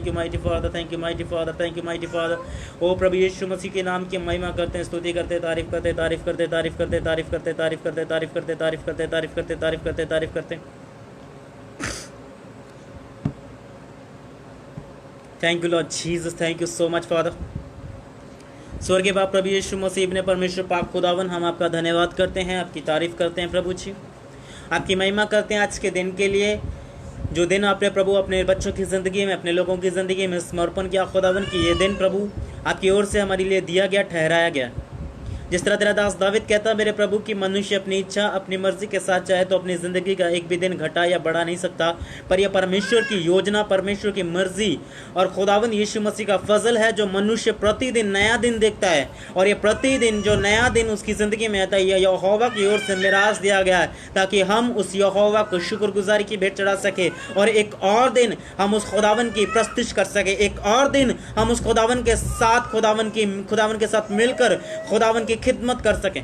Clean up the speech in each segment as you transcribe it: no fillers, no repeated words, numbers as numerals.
Thank you mighty father, thank you mighty father, thank you mighty father. ओ प्रभु यीशु मसीह के नाम की महिमा करते हैं, स्तुति करते, तारीफ करते, तारीफ करते, तारीफ करते, तारीफ करते, तारीफ करते, तारीफ करते, तारीफ करते, तारीफ करते, तारीफ करते, तारीफ करते। Thank you Lord Jesus, thank you so much father. स्वर्गीय बाप प्रभु यीशु मसीह इब्ने परमेश्वर पाक खुदावन, हम आपका धन्यवाद करते हैं, आपकी तारीफ करते हैं प्रभु जी, आपकी महिमा करते हैं आज के दिन के लिए, जो दिन आपने प्रभु अपने बच्चों की ज़िंदगी में, अपने लोगों की ज़िंदगी में समर्पण किया खुदावन, कि ये दिन प्रभु आपकी ओर से हमारे लिए दिया गया, ठहराया गया। जिस तरह तेरा दास दाविद कहता मेरे प्रभु कि मनुष्य अपनी इच्छा अपनी मर्जी के साथ चाहे तो अपनी ज़िंदगी का एक भी दिन घटा या बढ़ा नहीं सकता, पर यह परमेश्वर की योजना, परमेश्वर की मर्जी और खुदावंद यीशु मसीह का फजल है, जो मनुष्य प्रतिदिन नया दिन देखता है, और ये प्रतिदिन जो नया दिन उसकी ज़िंदगी में आता है, यह यहोवा की ओर से मिरास दिया गया है, ताकि हम उस यहोवा को शुक्रगुजारी की भेंट चढ़ा सके, और एक और दिन हम उस खुदावन की प्रस्तुति कर सके, एक और दिन हम उस खुदावन के साथ खुदावन के साथ मिलकर खुदावन की खिदमत कर सकें।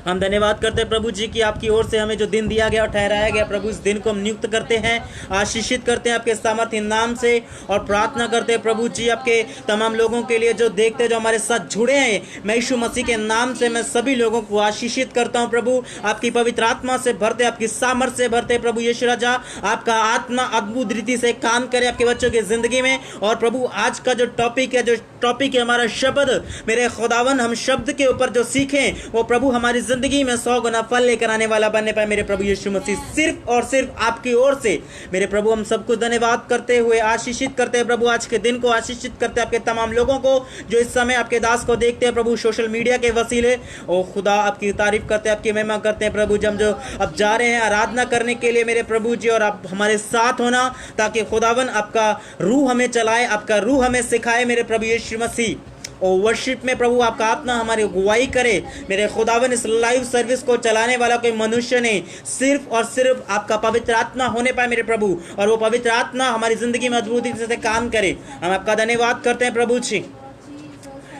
हम धन्यवाद करते हैं प्रभु जी कि आपकी ओर से हमें जो दिन दिया गया और ठहराया गया, प्रभु इस दिन को हम नियुक्त करते हैं, आशीषित करते हैं आपके सामर्थ्य नाम से, और प्रार्थना करते हैं प्रभु जी आपके तमाम लोगों के लिए जो देखते हैं, जो हमारे साथ जुड़े हैं। मैं यीशु मसीह के नाम से मैं सभी लोगों को आशीषित करता हूं प्रभु, आपकी पवित्र आत्मा से भरते, आपकी सामर्थ्य से भरते प्रभु यीशु राजा, आपका आत्मा अद्भुत रीति से काम करे आपके बच्चों की जिंदगी में। और प्रभु आज का जो टॉपिक है हमारा शब्द, मेरे खुदावन, हम शब्द के ऊपर जो सीखें वो प्रभु हमारी जिंदगी में 100 गुना फल लेकर आने वाला बनने पाए मेरे प्रभु यीशु मसीह, सिर्फ और सिर्फ आपकी ओर से। मेरे प्रभु हम सबको धन्यवाद करते हुए आशीषित करते हैं प्रभु, आज के दिन को आशीषित करते हैं आपके तमाम लोगों को जो इस समय आपके दास को देखते हैं प्रभु सोशल मीडिया के वसीले। ओ खुदा आपकी तारीफ करते हैं, आपकी महिमा करते हैं प्रभु, जब जो अब जा रहे हैं आराधना करने के लिए मेरे प्रभु जी, और आप हमारे साथ होना ताकि खुदावन आपका रूह हमें चलाए, आपका रूह हमें सिखाए मेरे प्रभु यीशु मसीह। और वर्शिप में प्रभु आपका आत्मा हमारी अगुवाई करे मेरे खुदावन। इस लाइव सर्विस को चलाने वाला कोई मनुष्य नहीं, सिर्फ और सिर्फ आपका पवित्र आत्मा होने पाए मेरे प्रभु, और वो पवित्र आत्मा हमारी जिंदगी में अद्भुत रीति से काम करे। हम आपका धन्यवाद करते हैं प्रभु जी।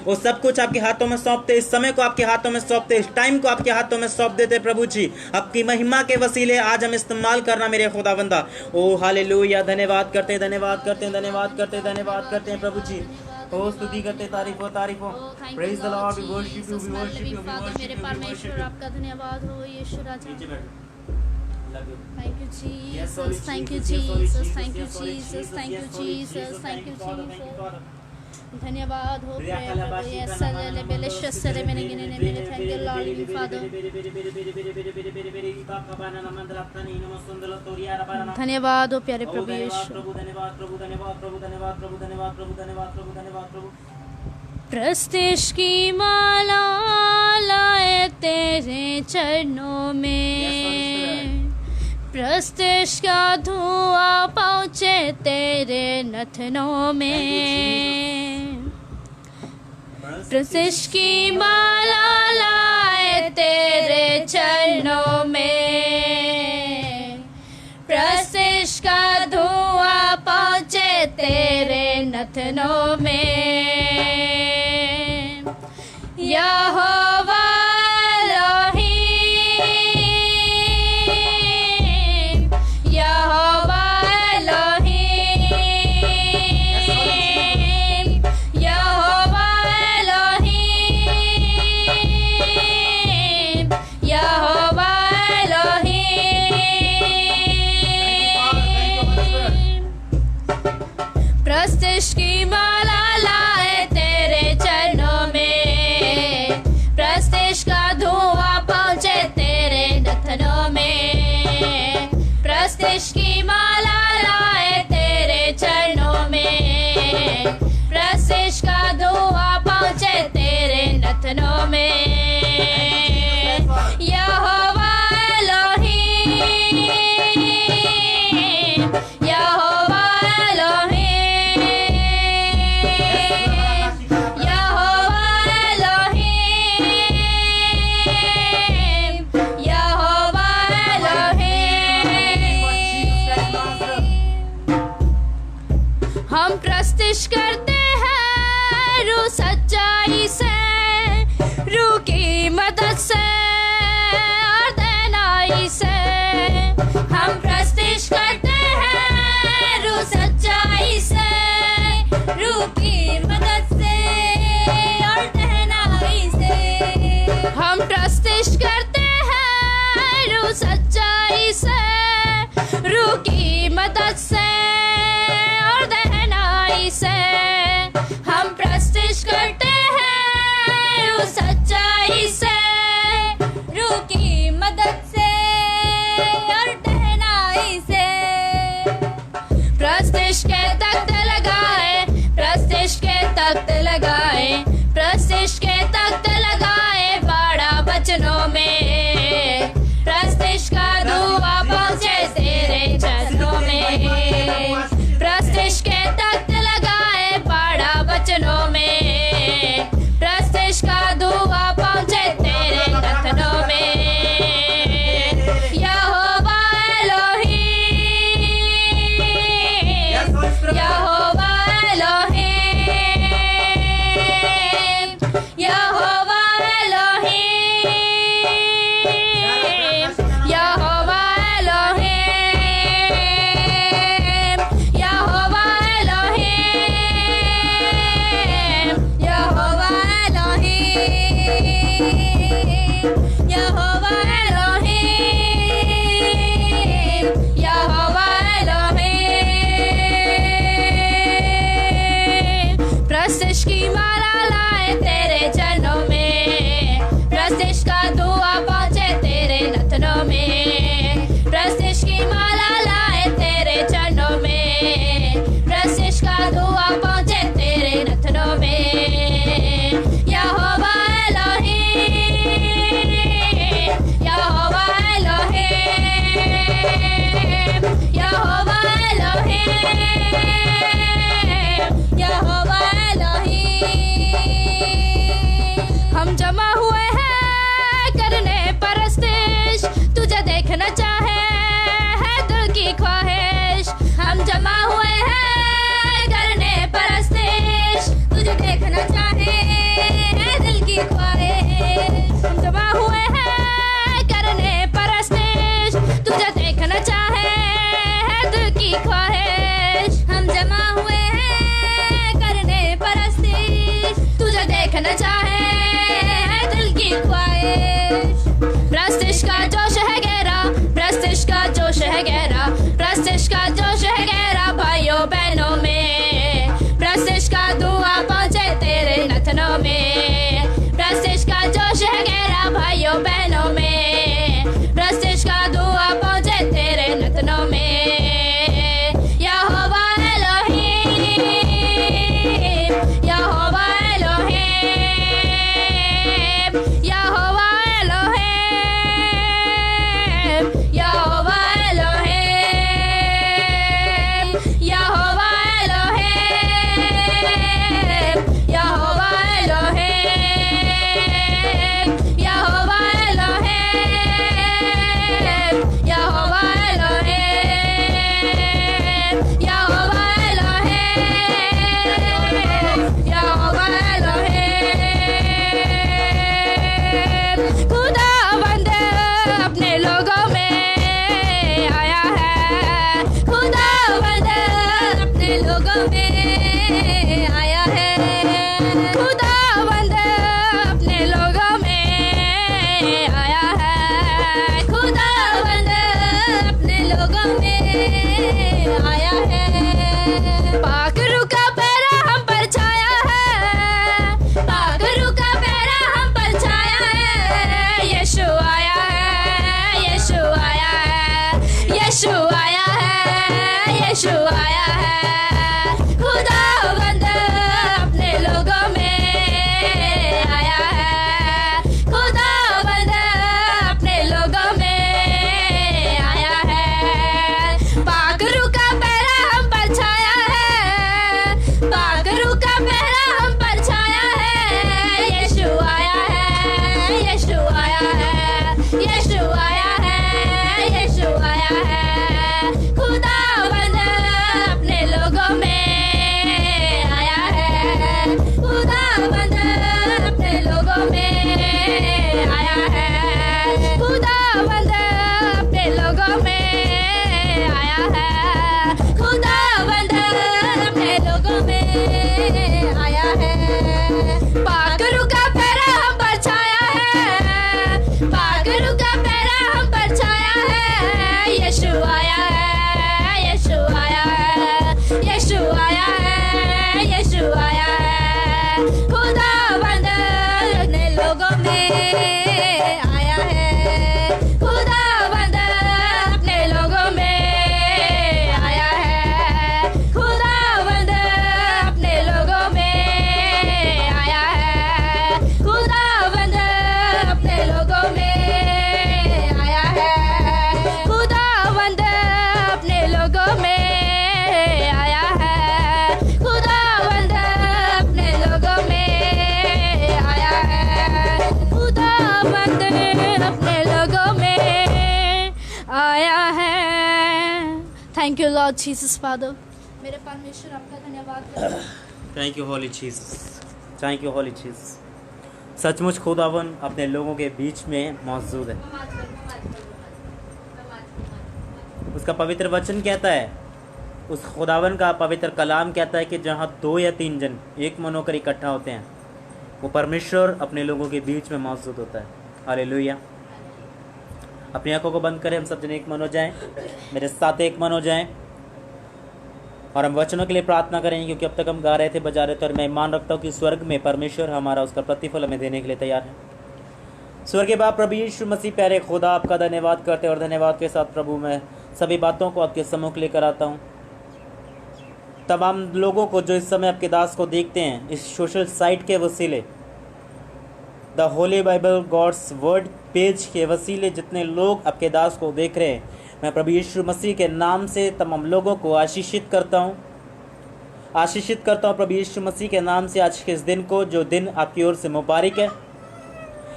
वो सब कुछ आपके हाथों में सौंपते, इस समय को आपके हाथों में सौंपते, इस टाइम को आपके हाथों में सौंप देते प्रभु जी। आपकी महिमा के वसीले आज हम इस्तेमाल करना मेरे खुदावंदा। ओ हालेलुया, धन्यवाद करते हैं, धन्यवाद करते हैं, धन्यवाद करते हैं, धन्यवाद करते हैं प्रभु जी। ओ स्तुति करते, तारीफ हो, तारीफ हो। Praise the lord, we worship you, we worship you, we worship मेरे परमेश्वर, आपका धन्यवाद हो यीशु राजा। Thank you Jesus, thank you Jesus, thank you Jesus, thank you Jesus, thank you Jesus. धन्यवाद हो प्रभु, यस ले बेलेश्वर सरे मैंने गिने ने मैंने thank you Lord in father. धन्यवाद हो प्यारे प्रभु यीशु। धन्यवाद प्रभु, धन्यवाद प्रभु, धन्यवाद प्रभु, धन्यवाद प्रभु, धन्यवाद प्रभु, धन्यवाद प्रभु। प्रस्तिश की माला लाए तेरे चरणों में, प्रस्तिश का धुआं पहुँचे तेरे नथनों में, प्रस्तिश की माला लाए तेरे चरणों में, प्रस्तिश का धुआं पहुँचे तेरे नथनों में। यहोवा प्रस्तिश की माला लाए तेरे चरणों में, ख्वाहिश। प्रस्तिश का जोश है गहरा, प्रस्तिश का जोश है गहरा, प्रस्तिश का जोश है गहरा भाइयों बहनों में। प्रस्तिश का धुआं पहुंचे तेरे नथनों में, प्रस्तिश का जोश है गहरा भाइयों बहनों में। प्रस्तिश का धुआं पहुंचे तेरे नथनों में। यहोवा एलोहीम, यहोवा एलोहीम, यहोवा एलोहीम, यहोवा एलोहीम, यहोवा एलोहीम, यहोवा एलोहीम, यहोवा एलोहीम, यहोवा एलोहीम, यहोवा एलोहीम, यहोवा एलोहीम। खुदावंद अपने लोगों में आया है, खुदावंद अपने लोगों में आया है, खुदावंद अपने लोगों में आया है, खुदावंद अपने लोगों में आया है। पाक रूह का पहरा हम पर छाया है, पाक रूह का पहरा हम पर छाया है। यीशु आया है, यीशु आया है, यीशु आया है, यीशु आया है। खुदावंद अपने लोगों में आया है, खुदावंद अपने लोगों में आया है। पाक रूह का पहरा हम पर छाया है, पाक रूह का पहरा हम पर छाया है। यीशु आया है, यीशु आया है, यीशु आया है, यीशु आया है। खुदावंद अपने लोगों में आया है, खुदावंद अपने लोगों में आया है, खुदावंद अपने लोगों में आया है, खुदावंद अपने लोगों में आया है। पाक रूह का पहरा हम पर छाया है, पाक रूह का पहरा हम पर छाया है। यीशु आया है, यीशु आया है, यीशु आया है, यीशु आया है। खुदावंद अपने लोगों में आया है, खुदावंद अपने लोगों में आया है, खुदावंद अपने लोगों में आया है, खुदावंद अपने लोगों में आया है, खुदावंद अपने लोगों में आया है, खुदावंद अपने लोगों में आया है, खुदावंद अपने लोगों में आया है। Thank you Lord Jesus father. मेरे परमेश्वर आपका धन्यवाद करते हैं। Thank you holy Jesus, thank you holy Jesus. सचमुच खुदावन अपने लोगों के बीच में मौजूद है। उसका पवित्र वचन कहता है, उस खुदावन का पवित्र कलाम कहता है कि जहाँ 2 या 3 जन एक मन होकर इकट्ठा होते हैं, वो परमेश्वर अपने लोगों के बीच में मौजूद होता है। हालेलुया। अपनी आंखों को बंद करें, हम सब जन एक मन हो जाएं, मेरे साथ एक मन हो जाएं और हम वचनों के लिए प्रार्थना करेंगे, क्योंकि अब तक हम गा रहे थे, बजा रहे थे, और मैं ईमान रखता हूँ कि स्वर्ग में परमेश्वर हमारा उसका प्रतिफल हमें देने के लिए तैयार है। स्वर्गीय बाप प्रभु यीशु मसीह प्यारे खुदा, आपका धन्यवाद करते और धन्यवाद के साथ प्रभु मैं सभी बातों को आपके सम्मुख लेकर आता हूँ। तमाम लोगों को जो इस समय आपके दास को देखते हैं, इस सोशल साइट के वसीले, the holy Bible God's word page के वसीले जितने लोग आपके दास को देख रहे हैं, मैं प्रभु यीशु मसीह के नाम से तमाम लोगों को आशीषित करता हूँ प्रभु यीशु मसीह के नाम से आज के इस दिन को, जो दिन आपकी ओर से मुबारक है।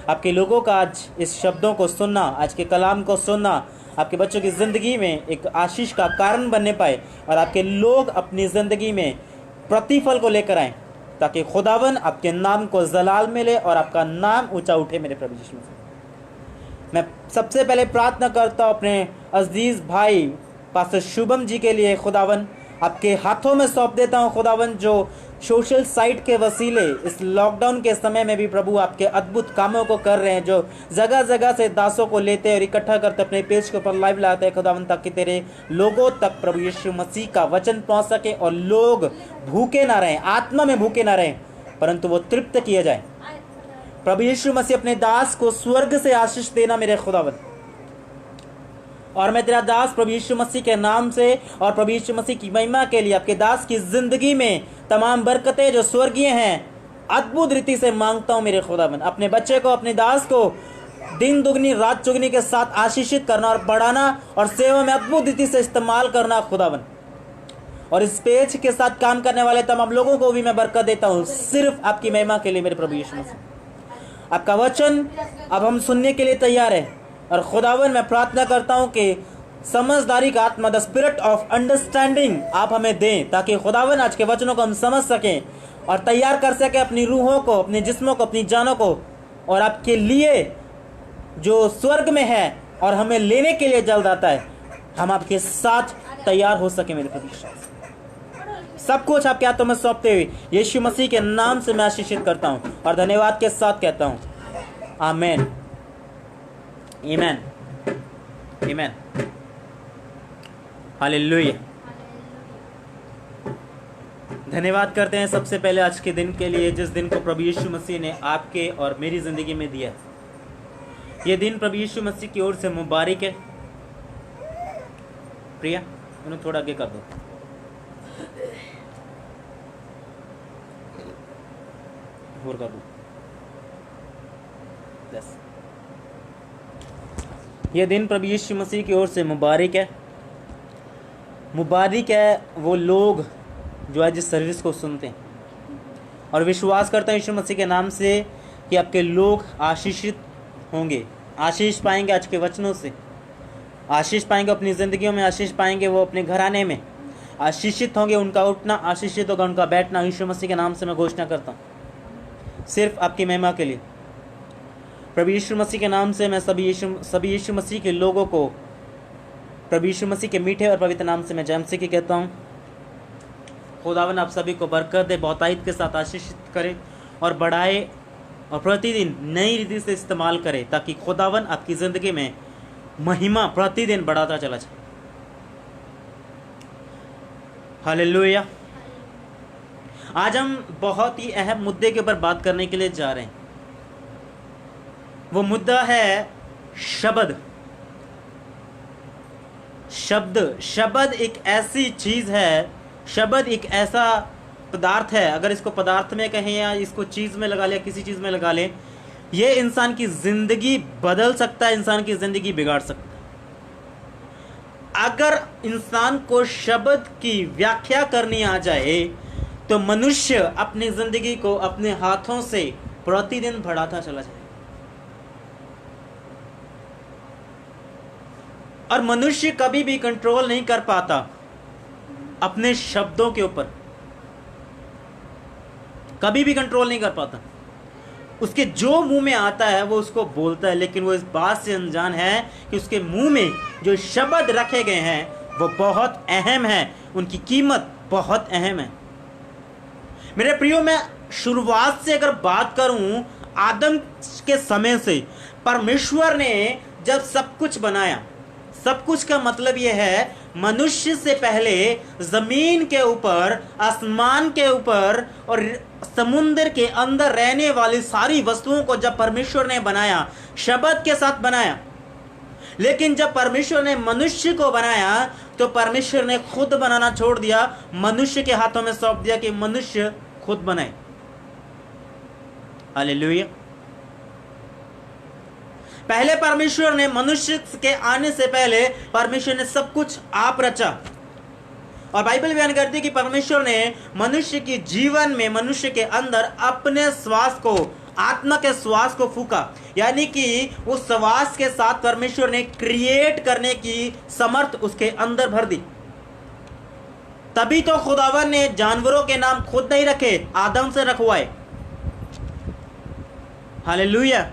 आपके लोगों का आज इस शब्दों को सुनना, आज के कलाम को सुनना, आपके बच्चों की ज़िंदगी में एक आशीष का कारण बनने पाए और आपके लोग अपनी ज़िंदगी में प्रतिफल को लेकर आएँ, ताकि खुदावन आपके नाम को जलाल मिले और आपका नाम ऊंचा उठे। मेरे प्रभु यीशु मसीह, मैं सबसे पहले प्रार्थना करता हूँ अपने अजीज़ भाई पास्टर शुभम जी के लिए। खुदावन आपके हाथों में सौंप देता हूँ खुदावन, जो सोशल साइट के वसीले इस लॉकडाउन के समय में भी प्रभु आपके अद्भुत कामों को कर रहे हैं, जो जगह जगह से दासों को लेते और इकट्ठा करते अपने पेज के ऊपर लाइव लाते हैं खुदावन, ताकि तेरे लोगों तक प्रभु यीशु मसीह का वचन पहुंच सके और लोग भूखे ना रहें, आत्मा में भूखे ना रहें, परंतु वो तृप्त किए जाए। प्रभु यीशु मसीह अपने दास को स्वर्ग से आशीष देना मेरे खुदावन। और मैं तेरा दास प्रभु यीशु मसीह के नाम से और प्रभु यीशु मसीह की महिमा के लिए आपके दास की जिंदगी में तमाम बरकतें जो स्वर्गीय हैं अद्भुत रीति से मांगता हूं मेरे खुदावन। अपने बच्चे को, अपने दास को दिन दुगनी रात चुगनी के साथ आशीषित करना और बढ़ाना और सेवा में अद्भुत रीति से इस्तेमाल करना खुदावन। और इस पेज के साथ काम करने वाले तमाम लोगों को भी मैं बरकत देता हूँ, सिर्फ आपकी महिमा के लिए मेरे प्रभु यीशु मसीह। आपका वचन अब हम सुनने के लिए तैयार है और खुदावन मैं प्रार्थना करता हूं कि समझदारी का आत्मा, द स्पिरिट ऑफ अंडरस्टैंडिंग आप हमें दें, ताकि खुदावन आज के वचनों को हम समझ सकें और तैयार कर सकें अपनी रूहों को, अपने जिस्मों को, अपनी जानों को, और आपके लिए जो स्वर्ग में है और हमें लेने के लिए जल्द आता है, हम आपके साथ तैयार हो सके मेरे प्रभु। सब कुछ आपके हाथों में सौंपते हुए यीशु मसीह के नाम से मैं आशीषित करता हूं और धन्यवाद के साथ कहता हूं आमीन, आमीन, आमीन, हालेलुया। धन्यवाद करते हैं सबसे पहले आज के दिन के लिए, जिस दिन को प्रभु यीशु मसीह ने आपके और मेरी जिंदगी में दिया। ये दिन प्रभु यीशु मसीह की ओर से मुबारक है। प्रिया उन्हें थोड़ा आगे कर दो। और कर दो। ये दिन प्रभु यीशु मसीह की ओर से मुबारक है। मुबारक है वो लोग जो आज इस सर्विस को सुनते हैं और विश्वास करते हैं यीशु मसीह के नाम से कि आपके लोग आशीषित होंगे, आशीष पाएंगे आज के वचनों से, आशीष पाएंगे अपनी ज़िंदगियों में, आशीष पाएंगे वो अपने घराने में, आशीषित होंगे, उनका उठना आशीषित होगा, उनका बैठना। यीशु मसीह के नाम से मैं घोषणा करता हूँ सिर्फ आपकी महिमा के लिए। प्रभु यीशु मसीह के नाम से मैं सभी यीशु मसीह के लोगों को प्रभु यीशु मसीह के मीठे और पवित्र नाम से मैं जय मसीह की कहता हूँ। खुदावन आप सभी को बरकत दे, बहुतायत के साथ आशीषित करे और बढ़ाए और प्रतिदिन नई रीति से इस्तेमाल करे, ताकि खुदावन आपकी ज़िंदगी में महिमा प्रतिदिन बढ़ाता चला जाए। हालेलुया। आज हम बहुत ही अहम मुद्दे के ऊपर बात करने के लिए जा रहे हैं। वो मुद्दा है शब्द। शब्द एक ऐसी चीज है, शब्द एक ऐसा पदार्थ है, अगर इसको पदार्थ में कहें या इसको चीज में लगा ले, किसी चीज में लगा ले, ये इंसान की जिंदगी बदल सकता है, इंसान की जिंदगी बिगाड़ सकता है। अगर इंसान को शब्द की व्याख्या करनी आ जाए तो मनुष्य अपनी जिंदगी को अपने हाथों से प्रतिदिन बढ़ाता चला जाए और मनुष्य कभी भी कंट्रोल नहीं कर पाता अपने शब्दों के ऊपर, कभी भी कंट्रोल नहीं कर पाता। उसके जो मुंह में आता है वो उसको बोलता है, लेकिन वो इस बात से अनजान है कि उसके मुंह में जो शब्द रखे गए हैं वो बहुत अहम है, उनकी कीमत बहुत अहम है। मेरे प्रियो, मैं शुरुआत से अगर बात करूं, आदम के समय से परमेश्वर ने जब सब कुछ बनाया, सब कुछ का मतलब यह है मनुष्य से पहले जमीन के ऊपर, आसमान के ऊपर और समुद्र के अंदर रहने वाली सारी वस्तुओं को जब परमेश्वर ने बनाया, शब्द के साथ बनाया। लेकिन जब परमेश्वर ने मनुष्य को बनाया तो परमेश्वर ने खुद बनाना छोड़ दिया, मनुष्य के हाथों में सौंप दिया कि मनुष्य खुद बनाए। हालेलुया। पहले परमेश्वर ने मनुष्य के आने से पहले परमेश्वर ने सब कुछ आप रचा और बाइबल बयान करती है कि परमेश्वर ने मनुष्य के जीवन में, मनुष्य के अंदर अपने श्वास को, आत्मा के श्वास को फूका, यानी कि उस श्वास के साथ परमेश्वर ने क्रिएट करने की समर्थ उसके अंदर भर दी। तभी तो खुदावन ने जानवरों के नाम खुद नहीं रखे, आदम से रखवाए। हालेलुया।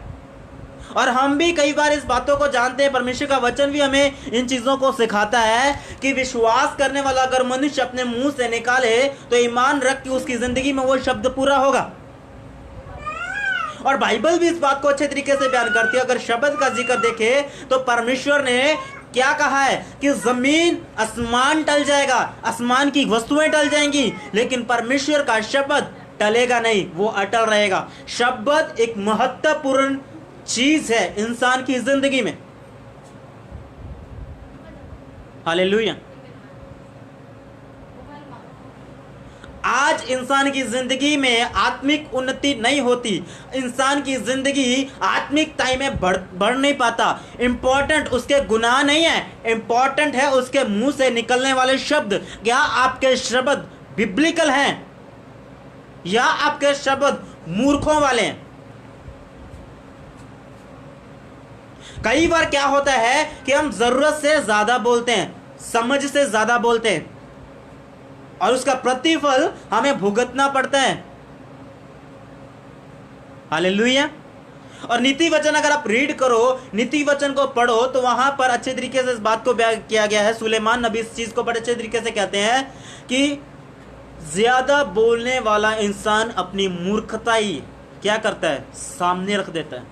और हम भी कई बार इस बातों को जानते हैं, परमेश्वर का वचन भी हमें इन चीजों को सिखाता है कि विश्वास करने वाला अगर मनुष्य अपने मुंह से निकाले तो ईमान रख के उसकी जिंदगी में वो शब्द पूरा होगा। और बाइबल भी इस बात को अच्छे तरीके से बयान करती है। अगर शब्द का जिक्र देखे तो परमेश्वर ने क्या कहा है कि जमीन आसमान टल जाएगा, आसमान की वस्तुएं टल जाएंगी, लेकिन परमेश्वर का शब्द टलेगा नहीं, वो अटल रहेगा। शब्द एक महत्वपूर्ण चीज है इंसान की जिंदगी में। हालेलुया। आज इंसान की जिंदगी में आत्मिक उन्नति नहीं होती, इंसान की जिंदगी आत्मिकताई में बढ़ नहीं पाता। इंपॉर्टेंट उसके गुनाह नहीं है, इंपॉर्टेंट है उसके मुंह से निकलने वाले शब्द। क्या आपके शब्द बिब्लिकल हैं या आपके शब्द मूर्खों वाले हैं? कई बार क्या होता है कि हम जरूरत से ज्यादा बोलते हैं, समझ से ज्यादा बोलते हैं, और उसका प्रतिफल हमें भुगतना पड़ता है। हालेलुया। और नीति वचन अगर आप रीड करो, नीति वचन को पढ़ो, तो वहां पर अच्छे तरीके से इस बात को बयान किया गया है। सुलेमान नबी इस चीज को बड़े अच्छे तरीके से कहते हैं कि ज्यादा बोलने वाला इंसान अपनी मूर्खताई क्या करता है, सामने रख देता है।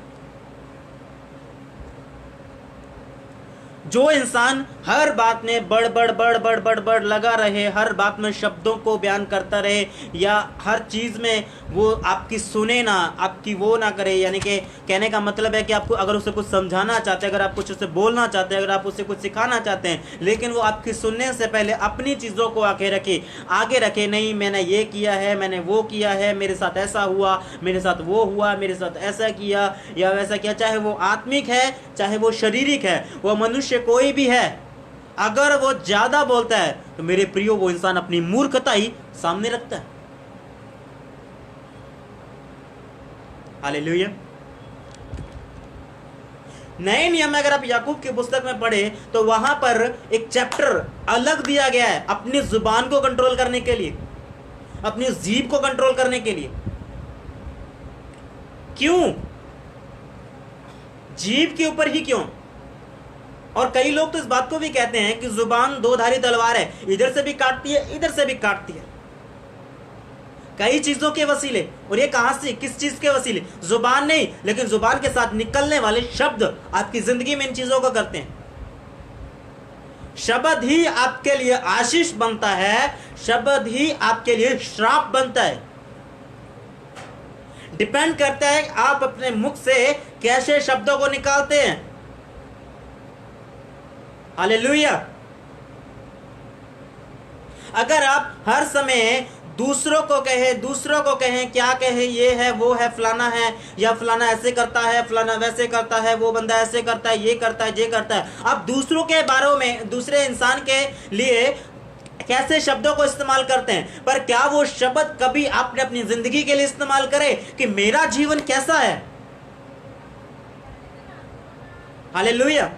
जो इंसान हर बात में बड़ बड़ लगा रहे, हर बात में शब्दों को बयान करता रहे, या हर चीज में वो आपकी सुने ना, आपकी वो ना करे, यानी कि कहने का मतलब है कि आपको अगर उसे कुछ समझाना चाहते हैं, अगर आप कुछ उसे बोलना चाहते हैं, अगर आप उसे कुछ सिखाना चाहते हैं, लेकिन वो आपकी सुनने से पहले अपनी चीज़ों को आगे रखे, नहीं मैंने ये किया है, मैंने वो किया है, मेरे साथ ऐसा हुआ, मेरे साथ वो हुआ, मेरे साथ ऐसा किया या वैसा किया, चाहे वो आत्मिक है चाहे वो शारीरिक है, वो मनुष्य कोई भी है, अगर वो ज्यादा बोलता है तो मेरे प्रियो वो इंसान अपनी मूर्खता ही सामने रखता है। हालेलुया। नए नियम में अगर आप याकूब की पुस्तक में पढ़े तो वहां पर एक चैप्टर अलग दिया गया है अपनी जुबान को कंट्रोल करने के लिए, अपनी जीभ को कंट्रोल करने के लिए। क्यों? जीभ के ऊपर ही क्यों? और कई लोग तो इस बात को भी कहते हैं कि जुबान दो धारी तलवार है, इधर से भी काटती है, इधर से भी काटती है, कई चीजों के वसीले। और ये कहां से, किस चीज के वसीले? जुबान नहीं, लेकिन जुबान के साथ निकलने वाले शब्द आपकी जिंदगी में इन चीजों को करते हैं। शब्द ही आपके लिए आशीष बनता है, शब्द ही आपके लिए श्राप बनता है। डिपेंड करता है आप अपने मुख से कैसे शब्दों को निकालते हैं। हालेलुया। अगर आप हर समय दूसरों को कहें क्या कहें, ये है वो है फलाना है, या फलाना ऐसे करता है, फलाना वैसे करता है, वो बंदा ऐसे करता है, ये करता है, ये करता है, आप दूसरों के बारे में, दूसरे इंसान के लिए कैसे शब्दों को इस्तेमाल करते हैं, पर क्या वो शब्द कभी आपने अपनी जिंदगी के लिए इस्तेमाल करे कि मेरा जीवन कैसा है? हालेलुया।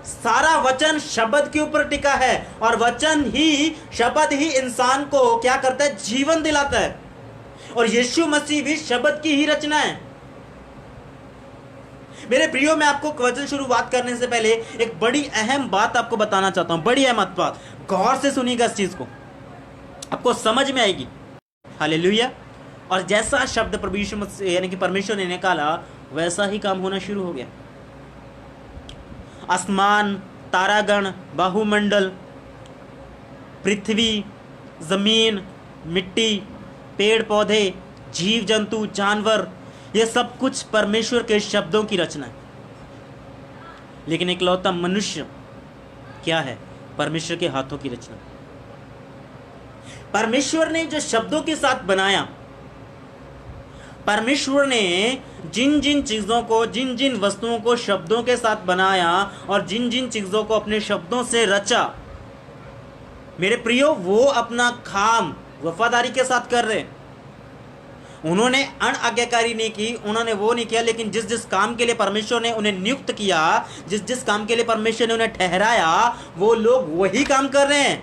सारा वचन शब्द के ऊपर टिका है, और वचन ही, शब्द ही इंसान को क्या करता है? जीवन दिलाता है। और यीशु मसीह भी शब्द की ही रचना है। मेरे प्रियो, मैं आपको वचन शुरुआत करने से पहले एक बड़ी अहम बात आपको बताना चाहता हूं, बड़ी अहम बात। गौर से सुनिएगा, इस चीज को आपको समझ में आएगी। हालेलुया। और जैसा शब्द प्रभु यीशु मसीह यानी कि परमेश्वर ने निकाला, वैसा ही काम होना शुरू हो गया। आसमान, तारागण, बाहुमंडल, पृथ्वी, जमीन, मिट्टी, पेड़ पौधे, जीव जंतु, जानवर, ये सब कुछ परमेश्वर के शब्दों की रचना है। लेकिन इकलौता मनुष्य क्या है? परमेश्वर के हाथों की रचना। परमेश्वर ने जो शब्दों के साथ बनाया, परमेश्वर ने जिन जिन चीजों को, जिन जिन वस्तुओं को शब्दों के साथ बनाया, और जिन जिन चीजों को अपने शब्दों से रचा, मेरे प्रियो, वो अपना काम वफादारी के साथ कर रहे। उन्होंने अनआज्ञाकारी नहीं की, उन्होंने वो नहीं किया, लेकिन जिस जिस काम के लिए परमेश्वर ने उन्हें नियुक्त किया, जिस जिस काम के लिए परमेश्वर ने उन्हें ठहराया, वो लोग वही काम कर रहे हैं।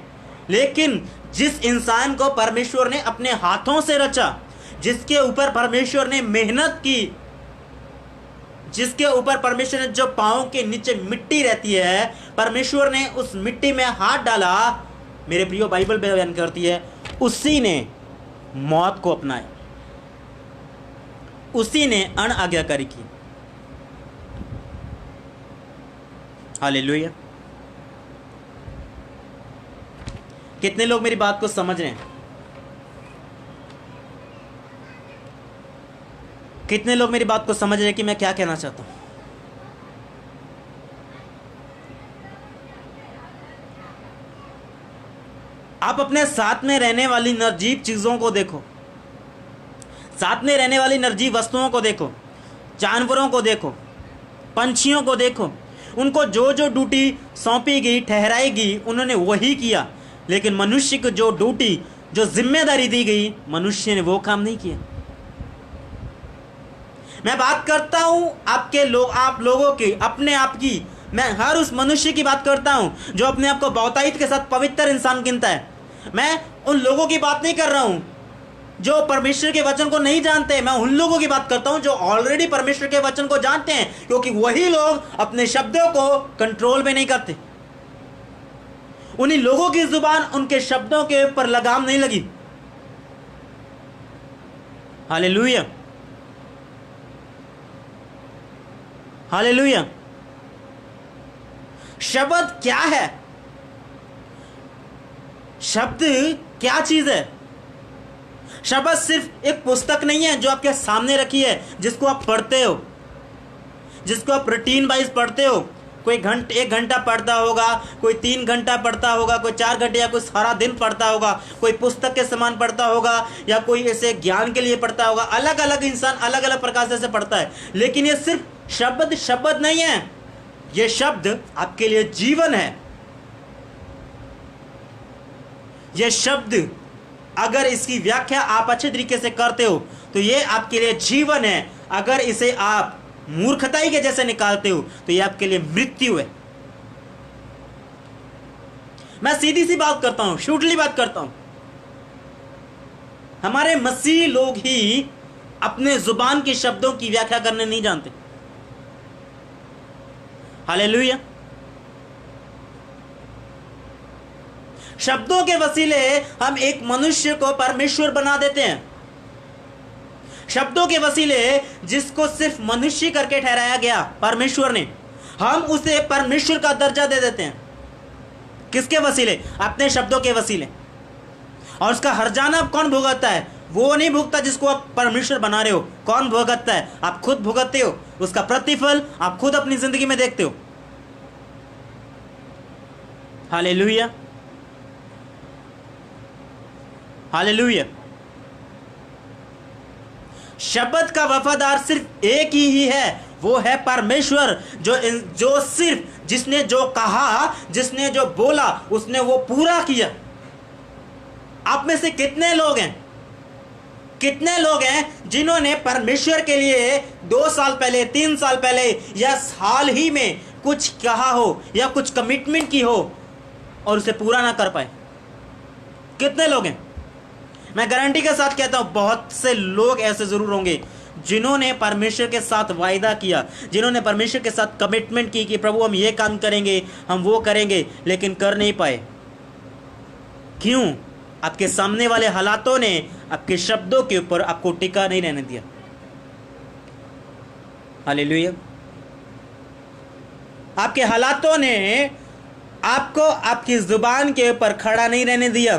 लेकिन जिस इंसान को परमेश्वर ने अपने हाथों से रचा, जिसके ऊपर परमेश्वर ने मेहनत की, जिसके ऊपर परमेश्वर ने, जो पाँव के नीचे मिट्टी रहती है, परमेश्वर ने उस मिट्टी में हाथ डाला, मेरे प्रियो बाइबल बयान करती है, उसी ने मौत को अपनाया, उसी ने अनआज्ञाकारी की। हालेलुया। कितने लोग मेरी बात को समझ रहे हैं? कितने लोग मेरी बात को समझ रहे हैं कि मैं क्या कहना चाहता हूं? आप अपने साथ में रहने वाली निर्जीव चीजों को देखो, साथ में रहने वाली निर्जीव वस्तुओं को देखो, जानवरों को देखो, पंछियों को देखो, उनको जो जो ड्यूटी सौंपी गई, ठहराई गई, उन्होंने वही किया। लेकिन मनुष्य को जो ड्यूटी, जो जिम्मेदारी दी गई, मनुष्य ने वो काम नहीं किया। मैं बात करता हूं आप लोगों की, अपने आप की। मैं हर उस मनुष्य की बात करता हूं जो अपने आप को बहुतायत के साथ पवित्र इंसान गिनता है। मैं उन लोगों की बात नहीं कर रहा हूं जो परमेश्वर के वचन को नहीं जानते। मैं उन लोगों की बात करता हूं जो ऑलरेडी परमेश्वर के वचन को जानते हैं, क्योंकि वही लोग अपने शब्दों को कंट्रोल में नहीं करते। उन्हीं लोगों की जुबान, उनके शब्दों के ऊपर लगाम नहीं लगी। Hallelujah, hallelujah. शब्द क्या है? शब्द क्या चीज है? शब्द सिर्फ एक पुस्तक नहीं है जो आपके सामने रखी है, जिसको आप पढ़ते हो, जिसको आप रूटीन वाइज पढ़ते हो। कोई 1 घंटा पढ़ता होगा, कोई 3 घंटा पढ़ता होगा, कोई 4 घंटे, या कोई सारा दिन पढ़ता होगा, कोई पुस्तक के समान पढ़ता होगा, या कोई ऐसे ज्ञान के लिए पढ़ता होगा। अलग अलग इंसान अलग अलग प्रकार से पढ़ता है। लेकिन ये सिर्फ शब्द नहीं है, ये शब्द आपके लिए जीवन है। ये शब्द, अगर इसकी व्याख्या आप अच्छे तरीके से करते हो तो ये आपके लिए जीवन है। अगर इसे आप मूर्खताई के जैसे निकालते हो तो ये आपके लिए मृत्यु है। मैं सीधी सी बात करता हूं, शूटली बात करता हूं। हमारे मसीह लोग ही अपने जुबान के शब्दों की व्याख्या करने नहीं जानते। हालेलुया। शब्दों के वसीले हम एक मनुष्य को परमेश्वर बना देते हैं। शब्दों के वसीले जिसको सिर्फ मनुष्य करके ठहराया गया परमेश्वर ने, हम उसे परमेश्वर का दर्जा दे देते हैं। किसके वसीले? अपने शब्दों के वसीले। और उसका हर्जाना कौन भुगतता है? वो नहीं भुगता जिसको आप परमेश्वर बना रहे हो। कौन भुगतता है? आप खुद भुगतते हो। उसका प्रतिफल आप खुद अपनी जिंदगी में देखते हो। Hallelujah, hallelujah. शब्द का वफादार सिर्फ एक ही है, वो है परमेश्वर। जो सिर्फ जिसने जो कहा, जिसने जो बोला, उसने वो पूरा किया। आप में से कितने लोग हैं जिन्होंने परमेश्वर के लिए 2 साल पहले, 3 साल पहले, या हाल ही में कुछ कहा हो या कुछ कमिटमेंट की हो और उसे पूरा ना कर पाए? कितने लोग हैं? मैं गारंटी के साथ कहता हूं, बहुत से लोग ऐसे जरूर होंगे जिन्होंने परमेश्वर के साथ वायदा किया, जिन्होंने परमेश्वर के साथ कमिटमेंट की कि प्रभु हम ये काम करेंगे, हम वो करेंगे, लेकिन कर नहीं पाए। क्यों? आपके सामने वाले हालातों ने आपके शब्दों के ऊपर आपको टिका नहीं रहने दिया। हालेलुया। आपके हालातों ने आपको आपकी जुबान के ऊपर खड़ा नहीं रहने दिया।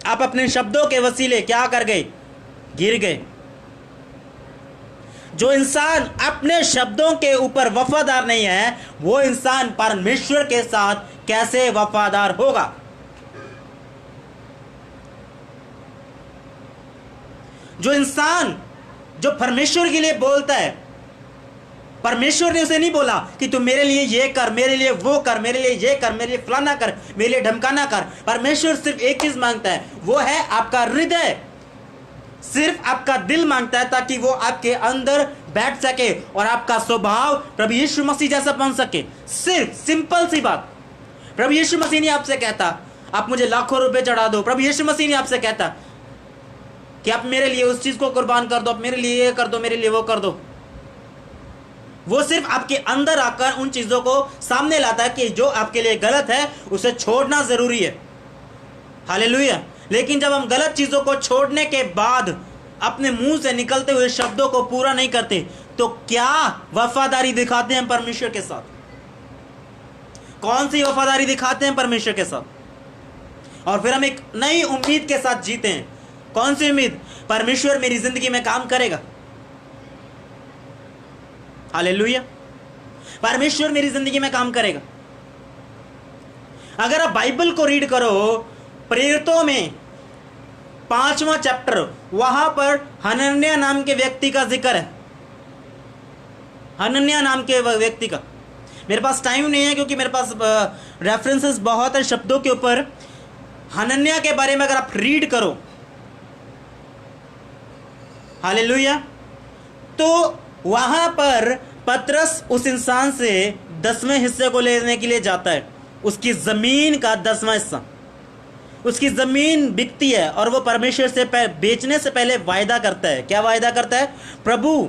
आप अपने शब्दों के वसीले क्या कर गए? गिर गए। जो इंसान अपने शब्दों के ऊपर वफादार नहीं है, वो इंसान परमेश्वर के साथ कैसे वफादार होगा? जो इंसान जो परमेश्वर के लिए बोलता है, परमेश्वर ने उसे नहीं बोला कि तू मेरे लिए ये कर, मेरे लिए वो कर, मेरे लिए ये कर, मेरे लिए फलाना कर, मेरे लिए ढमकाना कर। परमेश्वर सिर्फ एक चीज मांगता है, वो है आपका हृदय। सिर्फ आपका दिल मांगता है ताकि वो आपके अंदर बैठ सके और आपका स्वभाव प्रभु यीशु मसीह जैसा बन सके। सिर्फ सिंपल सी बात। प्रभु यीशु मसीह ने आपसे कहता आप मुझे लाखों रुपए चढ़ा दो। प्रभु यीशु मसीह ने आपसे कहता कि आप मेरे लिए उस चीज को कुर्बान कर दो, आप मेरे लिए ये कर दो, मेरे लिए वो कर दो। वो सिर्फ आपके अंदर आकर उन चीजों को सामने लाता है कि जो आपके लिए गलत है उसे छोड़ना जरूरी है। हालेलुया। लेकिन जब हम गलत चीजों को छोड़ने के बाद अपने मुंह से निकलते हुए शब्दों को पूरा नहीं करते तो क्या वफादारी दिखाते हैं परमेश्वर के साथ? कौन सी वफादारी दिखाते हैं परमेश्वर के साथ? और फिर हम एक नई उम्मीद के साथ जीते हैं। कौन सी उम्मीद? परमेश्वर मेरी जिंदगी में काम करेगा। हालेलुया। परमेश्वर मेरी जिंदगी में काम करेगा। अगर आप बाइबल को रीड करो, प्रेरितों में 5वां चैप्टर, वहां पर हनन्याह नाम के व्यक्ति का जिक्र है। हनन्याह नाम के व्यक्ति का, मेरे पास टाइम नहीं है क्योंकि मेरे पास रेफरेंसेस बहुत है शब्दों के ऊपर। हनन्याह के बारे में अगर आप रीड करो, हालेलुया, तो वहां पर पतरस उस इंसान से 10वें हिस्से को लेने के लिए जाता है। उसकी जमीन का 10वां हिस्सा, उसकी जमीन बिकती है और वो परमेश्वर से बेचने से पहले वायदा करता है। क्या वायदा करता है? प्रभु,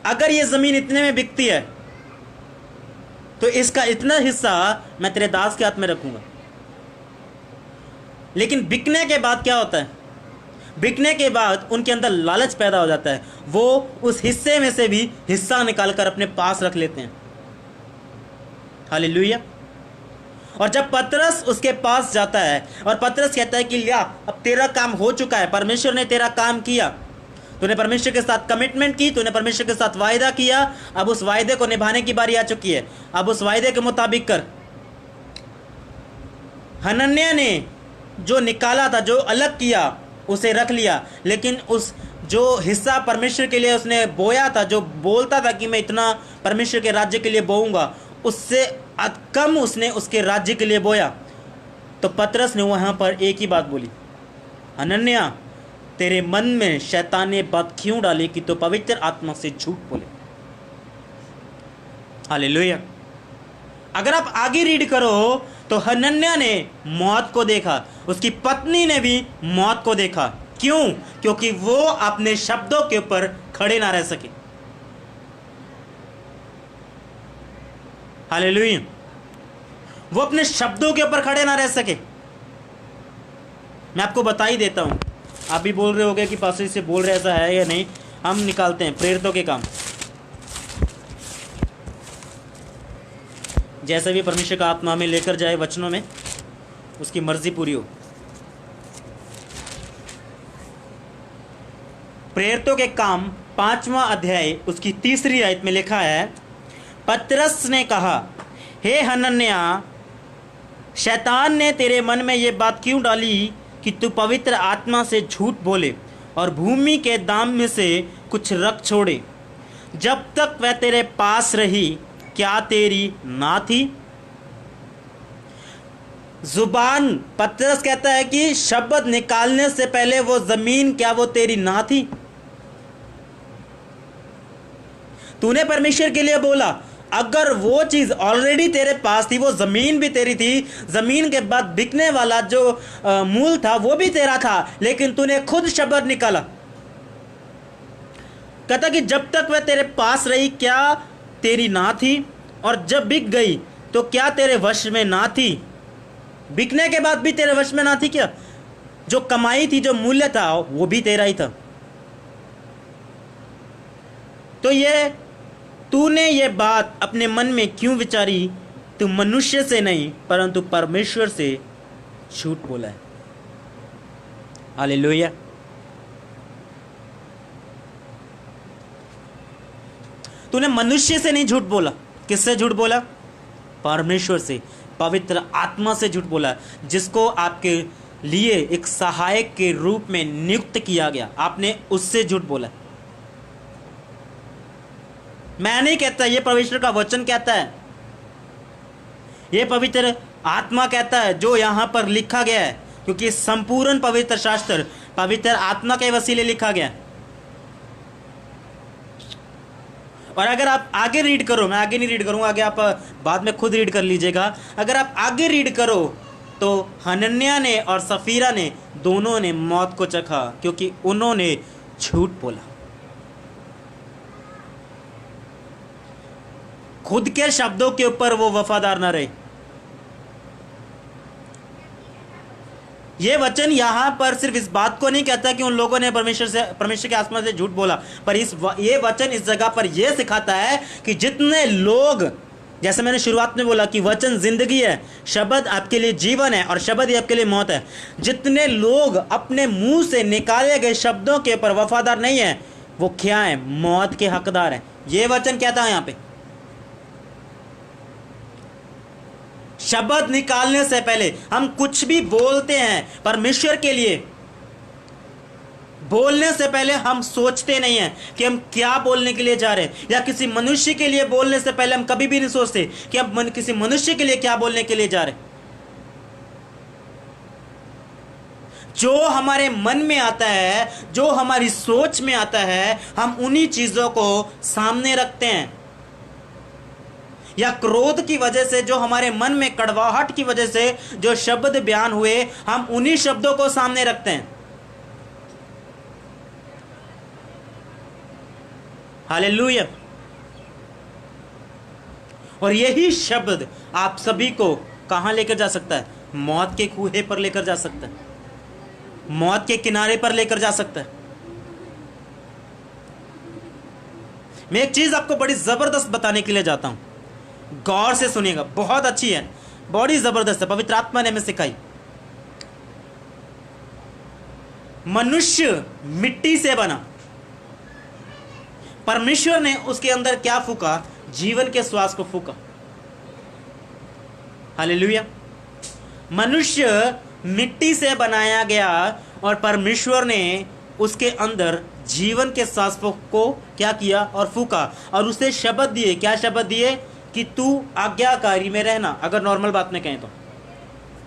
अगर ये जमीन इतने में बिकती है तो इसका इतना हिस्सा मैं तेरे दास के हाथ में रखूंगा। लेकिन बिकने के बाद क्या होता है? बिकने के बाद उनके अंदर लालच पैदा हो जाता है। वो उस हिस्से में से भी हिस्सा निकालकर अपने पास रख लेते हैं। हालेलुया। और जब पतरस उसके पास जाता है और पतरस कहता है कि लिया, अब तेरा काम हो चुका है, परमेश्वर ने तेरा काम किया, तूने परमेश्वर के साथ कमिटमेंट की, तूने परमेश्वर के साथ वायदा किया, अब उस वायदे को निभाने की बारी आ चुकी है, अब उस वायदे के मुताबिक कर। हनन्याह ने जो निकाला था, जो अलग किया, उसे रख लिया, लेकिन उस जो हिस्सा परमेश्वर के लिए उसने बोया था, जो बोलता था कि मैं इतना परमेश्वर के राज्य के लिए बोऊंगा, उससे कम उसने उसके राज्य के लिए बोया। तो पतरस ने वहां पर एक ही बात बोली, हनन्याह, तेरे मन में शैतान ने बात क्यों डाली कि तो पवित्र आत्मा से झूठ बोले। हालेलुया। अगर आप आगे रीड करो तो हनन्याह ने मौत को देखा, उसकी पत्नी ने भी मौत को देखा। क्यों? क्योंकि वो अपने शब्दों के ऊपर खड़े ना रह सके। हालेलुया। वो अपने शब्दों के ऊपर खड़े ना रह सके। मैं आपको बता ही देता हूं, आप भी बोल रहे होगे कि पास्टर से बोल रहे ऐसा है या नहीं। हम निकालते हैं प्रेरितों के काम, जैसे भी परमेश्वर का आत्मा हमें लेकर जाए वचनों में, उसकी मर्जी पूरी हो। प्रेरितों के काम 5वां अध्याय उसकी 3री आयत में लिखा है, पतरस ने कहा, हे हनन्याह, शैतान ने तेरे मन में ये बात क्यों डाली कि तू पवित्र आत्मा से झूठ बोले और भूमि के दाम में से कुछ रख छोड़े। जब तक वह तेरे पास रही, क्या तेरी ना थी? जुबान, पतरस कहता है कि शब्द निकालने से पहले वो जमीन, क्या वो तेरी ना थी? तूने परमेश्वर के लिए बोला, अगर वो चीज ऑलरेडी तेरे पास थी, वो जमीन भी तेरी थी, जमीन के बाद बिकने वाला जो मूल था वो भी तेरा था, लेकिन तूने खुद शब्द निकाला। कहता कि जब तक वह तेरे पास रही, क्या तेरी ना थी? और जब बिक गई तो क्या तेरे वश में ना थी? बिकने के बाद भी तेरे वश में ना थी क्या? जो कमाई थी, जो मूल्य था, वो भी तेरा ही था। तो ये तूने ये बात अपने मन में क्यों विचारी? तू मनुष्य से नहीं परंतु परमेश्वर से झूठ बोला है। हालेलुया। तूने मनुष्य से नहीं झूठ बोला। किससे झूठ बोला? परमेश्वर से, पवित्र आत्मा से झूठ बोला, जिसको आपके लिए एक सहायक के रूप में नियुक्त किया गया। आपने उससे झूठ बोला। मैं नहीं कहता, ये परमेश्वर का वचन कहता है, ये पवित्र आत्मा कहता है, जो यहां पर लिखा गया है, क्योंकि संपूर्ण पवित्र शास्त्र पवित्र आत्मा के वसीले लिखा गया है। और अगर आप आगे रीड करो, मैं आगे नहीं रीड करूंगा, आगे आप बाद में खुद रीड कर लीजिएगा। अगर आप आगे रीड करो तो हनन्याह ने और सफीरा ने दोनों ने मौत को चखा, क्योंकि उन्होंने झूठ बोला, खुद के शब्दों के ऊपर वो वफादार न रहे। ये वचन यहां पर सिर्फ इस बात को नहीं कहता कि उन लोगों ने परमेश्वर के आसमान से झूठ बोला, पर ये वचन इस जगह पर यह सिखाता है कि जितने लोग, जैसे मैंने शुरुआत में बोला कि वचन जिंदगी है, शब्द आपके लिए जीवन है और शब्द ही आपके लिए मौत है, जितने लोग अपने मुंह से निकाले गए शब्दों के ऊपर वफादार नहीं है, वो क्या है? मौत के हकदार हैं। ये वचन कहता है यहां पे, शब्द निकालने से पहले हम कुछ भी बोलते हैं परमेश्वर के लिए, बोलने से पहले हम सोचते नहीं हैं कि हम क्या बोलने के लिए जा रहे हैं, या किसी मनुष्य के लिए बोलने से पहले हम कभी भी नहीं सोचते कि हम किसी मनुष्य के लिए क्या बोलने के लिए जा रहे हैं। जो हमारे मन में आता है, जो हमारी सोच में आता है, हम उन्हीं चीजों को सामने रखते हैं। या क्रोध की वजह से, जो हमारे मन में कड़वाहट की वजह से जो शब्द बयान हुए, हम उन्हीं शब्दों को सामने रखते हैं। हालेलुया। और यही शब्द आप सभी को कहां लेकर जा सकता है? मौत के कुएं पर लेकर जा सकता है, मौत के किनारे पर लेकर जा सकता है। मैं एक चीज आपको बड़ी जबरदस्त बताने के लिए जाता हूं, गौर से सुनिएगा, बहुत अच्छी है, बड़ी जबरदस्त है, पवित्र आत्मा ने हमें सिखाई। मनुष्य मिट्टी से बना, परमेश्वर ने उसके अंदर क्या फूका? जीवन के श्वास को फूका। हालेलुया। मनुष्य मिट्टी से बनाया गया और परमेश्वर ने उसके अंदर जीवन के श्वास को क्या किया? और फूका, और उसे शब्द दिए। क्या शब्द दिए? कि तू आज्ञाकारी में रहना। अगर नॉर्मल बात में कहें तो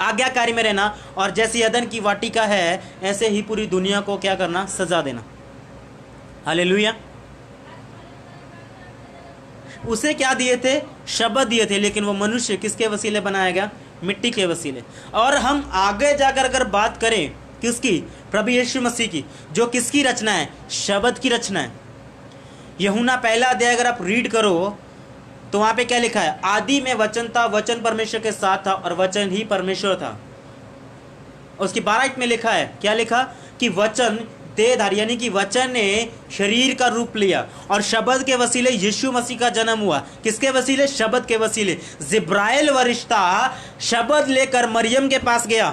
आज्ञाकारी में रहना, और जैसी अदन की वाटिका है ऐसे ही पूरी दुनिया को क्या करना? सजा देना। हालेलुया। उसे क्या दिए थे? शब्द दिए थे। लेकिन वो मनुष्य किसके वसीले बनाया गया? मिट्टी के वसीले। और हम आगे जाकर अगर बात करें किसकी? प्रभु यीशु मसीह की, जो किसकी रचना है? शब्द की रचना है। यूहन्ना पहला अध्याय अगर आप रीड करो तो वहां पे क्या लिखा है? आदि में वचन था, वचन परमेश्वर के साथ था और वचन ही परमेश्वर था। उसकी 12 में लिखा है, क्या लिखा? कि वचन देहधारी, यानी कि वचन ने शरीर का रूप लिया और शब्द के वसीले यीशु मसीह का जन्म हुआ। किसके वसीले? शब्द के वसीले। जिब्राइल वरिश्ता शब्द लेकर मरियम के पास गया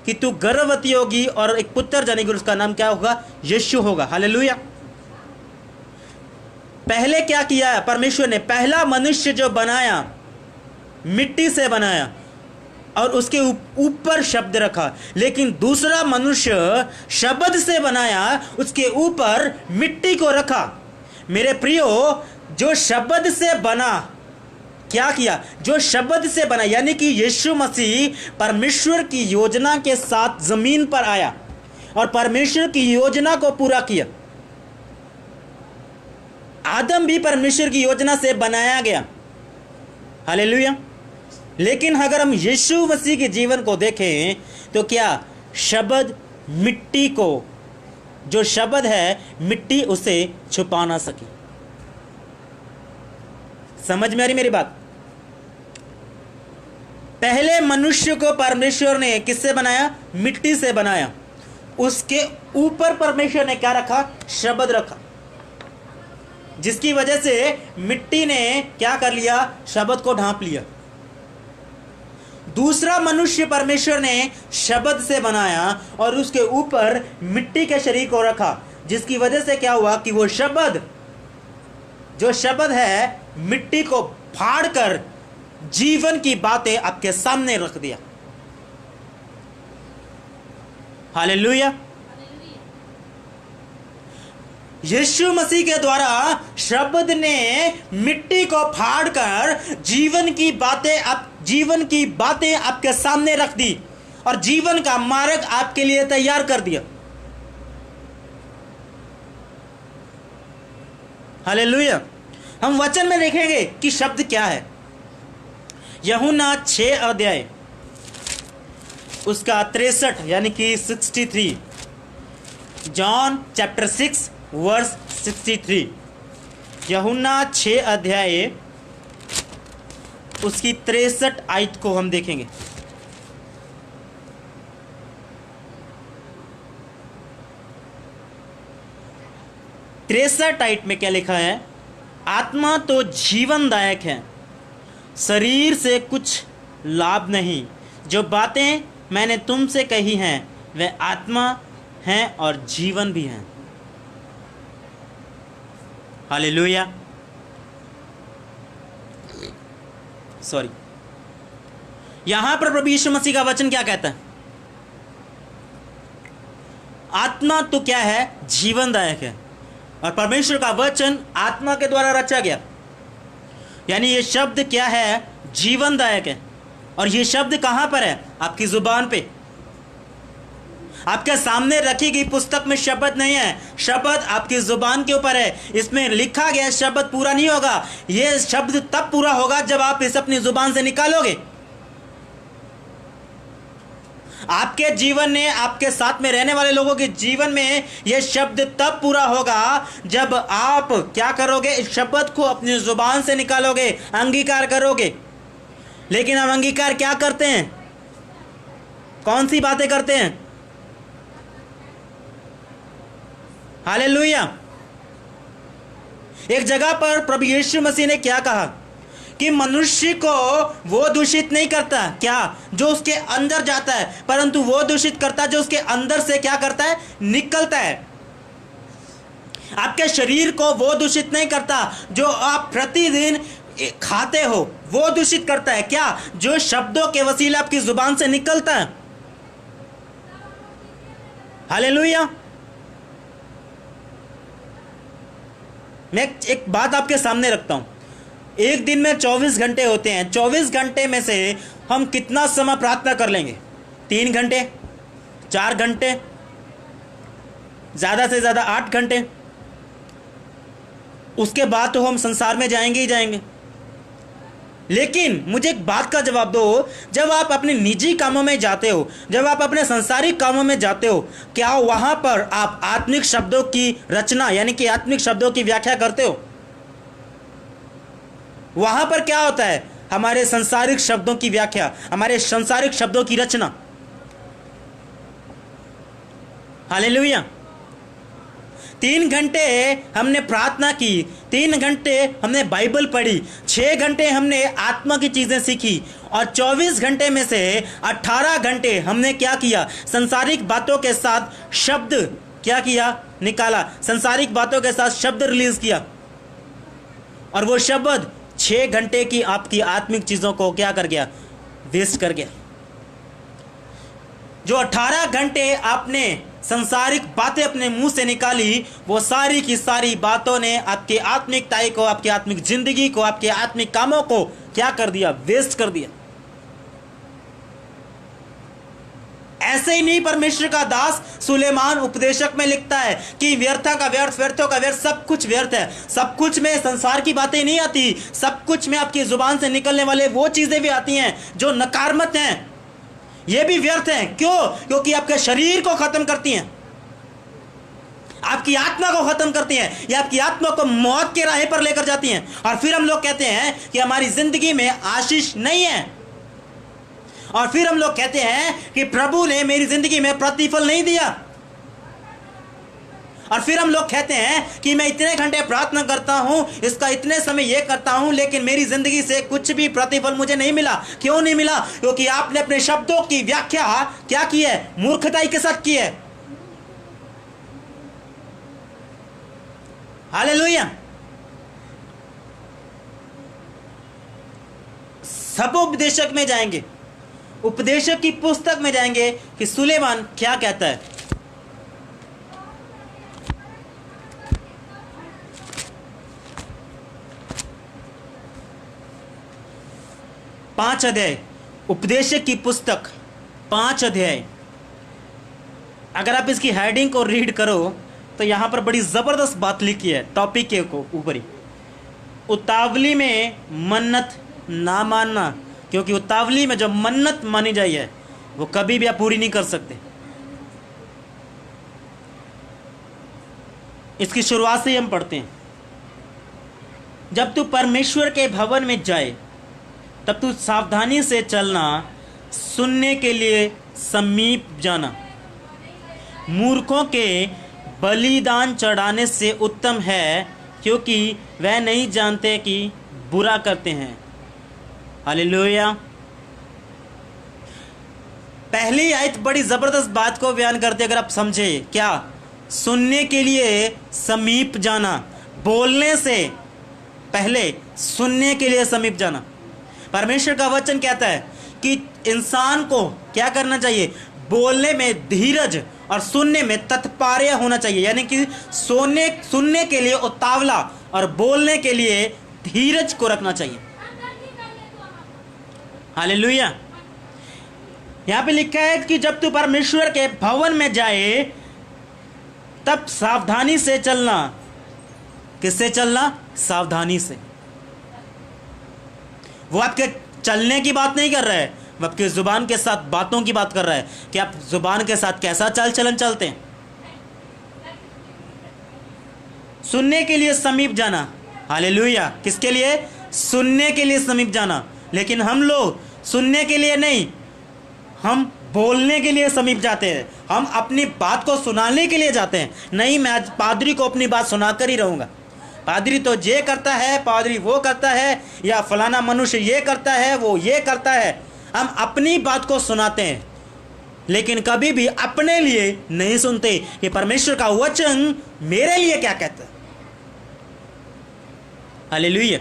कि तू गर्भवती होगी और एक पुत्र जनेगी, उसका नाम क्या होगा? यीशु होगा। हालेलुया। पहले क्या किया परमेश्वर ने? पहला मनुष्य जो बनाया, मिट्टी से बनाया और उसके ऊपर शब्द रखा। लेकिन दूसरा मनुष्य शब्द से बनाया, उसके ऊपर मिट्टी को रखा। मेरे प्रियो, जो शब्द से बना, क्या किया? जो शब्द से बना, यानी कि यीशु मसीह परमेश्वर की योजना के साथ जमीन पर आया और परमेश्वर की योजना को पूरा किया। आदम भी परमेश्वर की योजना से बनाया गया। हालेलुया। लेकिन अगर हम यीशु मसीह के जीवन को देखें तो क्या? शब्द मिट्टी को, जो शब्द है, मिट्टी उसे छुपा ना सकी। समझ में आ रही मेरी बात? पहले मनुष्य को परमेश्वर ने किससे बनाया? मिट्टी से बनाया। उसके ऊपर परमेश्वर ने क्या रखा? शब्द रखा, जिसकी वजह से मिट्टी ने क्या कर लिया? शब्द को ढांप लिया। दूसरा मनुष्य परमेश्वर ने शब्द से बनाया और उसके ऊपर मिट्टी के शरीर को रखा, जिसकी वजह से क्या हुआ? कि वो शब्द, जो शब्द है, मिट्टी को फाड़कर जीवन की बातें आपके सामने रख दिया। हालेलुया। यीशु मसीह के द्वारा शब्द ने मिट्टी को फाड़कर जीवन की बातें आपके सामने रख दी और जीवन का मार्ग आपके लिए तैयार कर दिया। हालेलुया। हम वचन में देखेंगे कि शब्द क्या है। यूहन्ना 6 अध्याय उसका 63 यानी कि 63। John chapter 6 verse 63। यूहन्ना 6 अध्याय उसकी 63 आयत को हम देखेंगे। तिरसठ आयत में क्या लिखा है? आत्मा तो जीवनदायक है, शरीर से कुछ लाभ नहीं। जो बातें मैंने तुमसे कही हैं वे आत्मा हैं और जीवन भी हैं। हालेलुया। सॉरी, यहां पर प्रभु यीशु मसीह का वचन क्या कहता है? आत्मा तो क्या है? जीवनदायक है, और परमेश्वर का वचन आत्मा के द्वारा रचा गया। यानी ये शब्द क्या है? जीवनदायक है। और ये शब्द कहां पर है? आपकी जुबान पे। आपके सामने रखी गई पुस्तक में शब्द नहीं है, शब्द आपकी जुबान के ऊपर है। इसमें लिखा गया शब्द पूरा नहीं होगा। यह शब्द तब पूरा होगा जब आप इसे अपनी जुबान से निकालोगे। आपके जीवन में, आपके साथ में रहने वाले लोगों के जीवन में यह शब्द तब पूरा होगा जब आप क्या करोगे? इस शब्द को अपनी जुबान से निकालोगे, अंगीकार करोगे। लेकिन हम अंगीकार क्या करते हैं? कौन सी बातें करते हैं? हालेलुया। एक जगह पर प्रभु यीशु मसीह ने क्या कहा कि मनुष्य को वो दूषित नहीं करता क्या? जो उसके अंदर जाता है, परंतु वो दूषित करता जो उसके अंदर से क्या करता है? निकलता है। आपके शरीर को वो दूषित नहीं करता जो आप प्रतिदिन खाते हो, वो दूषित करता है क्या? जो शब्दों के वसीले आपकी जुबान से निकलता है। हालेलुया। मैं एक बात आपके सामने रखता हूं। एक दिन में 24 घंटे होते हैं। 24 घंटे में से हम कितना समय प्रार्थना कर लेंगे? 3 घंटे, 4 घंटे, ज़्यादा से ज़्यादा 8 घंटे। उसके बाद तो हम संसार में जाएंगे ही जाएंगे। लेकिन मुझे एक बात का जवाब दो, जब आप अपने निजी कामों में जाते हो, जब आप अपने सांसारिक कामों में जाते हो, क्या वहां पर आप आत्मिक शब्दों की रचना यानी कि आत्मिक शब्दों की व्याख्या करते हो? वहां पर क्या होता है? हमारे सांसारिक शब्दों की व्याख्या, हमारे सांसारिक शब्दों की रचना। हालेलुया। 3 घंटे हमने प्रार्थना की, 3 घंटे हमने बाइबल पढ़ी, 6 घंटे हमने आत्मा की चीजें सीखी, और 24 घंटे में से 18 घंटे हमने क्या किया? संसारिक बातों के साथ शब्द क्या किया? निकाला। संसारिक बातों के साथ शब्द रिलीज किया, और वो शब्द 6 घंटे की आपकी आत्मिक चीजों को क्या कर गया? वेस्ट कर गया। जो 18 घंटे आपने संसारिक बातें अपने मुंह से निकाली, वो सारी की सारी बातों ने आपकी आत्मिकताई को, आपकी आत्मिक जिंदगी को, आपके आत्मिक कामों को क्या कर दिया? वेस्ट कर दिया। ऐसे ही नहीं, परमेश्वर का दास सुलेमान उपदेशक में लिखता है कि व्यर्था का व्यर्थ, व्यर्थों का व्यर्थ, सब कुछ व्यर्थ है। सब कुछ में संसार की बातें नहीं आती, सब कुछ में आपकी जुबान से निकलने वाले वो चीजें भी आती हैं जो नकारात्मक हैं, ये भी व्यर्थ हैं। क्यों? क्योंकि आपके शरीर को खत्म करती हैं, आपकी आत्मा को खत्म करती हैं, या आपकी आत्मा को मौत के राह पर लेकर जाती हैं। और फिर हम लोग कहते हैं कि हमारी जिंदगी में आशीष नहीं है, और फिर हम लोग कहते हैं कि प्रभु ने मेरी जिंदगी में प्रतिफल नहीं दिया, और फिर हम लोग कहते हैं कि मैं इतने घंटे प्रार्थना करता हूं, इसका इतने समय ये करता हूं, लेकिन मेरी जिंदगी से कुछ भी प्रतिफल मुझे नहीं मिला। क्यों नहीं मिला? क्योंकि आपने अपने शब्दों की व्याख्या क्या की है? मूर्खताई के साथ की है। हालेलुया। सब उपदेशक में जाएंगे, उपदेशक की पुस्तक में जाएंगे कि सुलेमान क्या कहता है। 5 अध्याय, उपदेशक की पुस्तक 5 अध्याय। अगर आप इसकी हेडिंग को रीड करो तो यहाँ पर बड़ी ज़बरदस्त बात लिखी है टॉपिक के ऊपर ही। उतावली में मन्नत ना मानना, क्योंकि उतावली में जो मन्नत मानी जाए है वो कभी भी आप पूरी नहीं कर सकते। इसकी शुरुआत से ही हम पढ़ते हैं, जब तू परमेश्वर के भवन में जाए तब तू सावधानी से चलना, सुनने के लिए समीप जाना। मूर्खों के बलिदान चढ़ाने से उत्तम है, क्योंकि वह नहीं जानते कि बुरा करते हैं। हालेलुया। पहली आयत बड़ी ज़बरदस्त बात को बयान करते, अगर आप समझे क्या, सुनने के लिए समीप जाना, बोलने से पहले सुनने के लिए समीप जाना। परमेश्वर का वचन कहता है कि इंसान को क्या करना चाहिए, बोलने में धीरज और सुनने में तत्पर्य होना चाहिए, यानी कि सुनने के लिए उतावला और बोलने के लिए धीरज को रखना चाहिए। हालेलुया। यहाँ पे लिखा है कि जब तू परमेश्वर के भवन में जाए तब सावधानी से चलना। किससे चलना? सावधानी से। वो आपके चलने की बात नहीं कर रहा है, वो आपकी जुबान के साथ बातों की बात कर रहा है कि आप जुबान के साथ कैसा चाल चलन चलते हैं। सुनने के लिए समीप जाना। हालेलुया। किसके लिए? सुनने के लिए समीप जाना। लेकिन हम लोग सुनने के लिए नहीं, हम बोलने के लिए समीप जाते हैं। हम अपनी बात को सुनाने के लिए जाते हैं। नहीं, मैं आज पादरी को अपनी बात सुनाकर ही रहूंगा, पादरी तो ये करता है, पादरी वो करता है, या फलाना मनुष्य ये करता है, वो ये करता है। हम अपनी बात को सुनाते हैं, लेकिन कभी भी अपने लिए नहीं सुनते कि परमेश्वर का वचन मेरे लिए क्या कहता है। हालेलुया।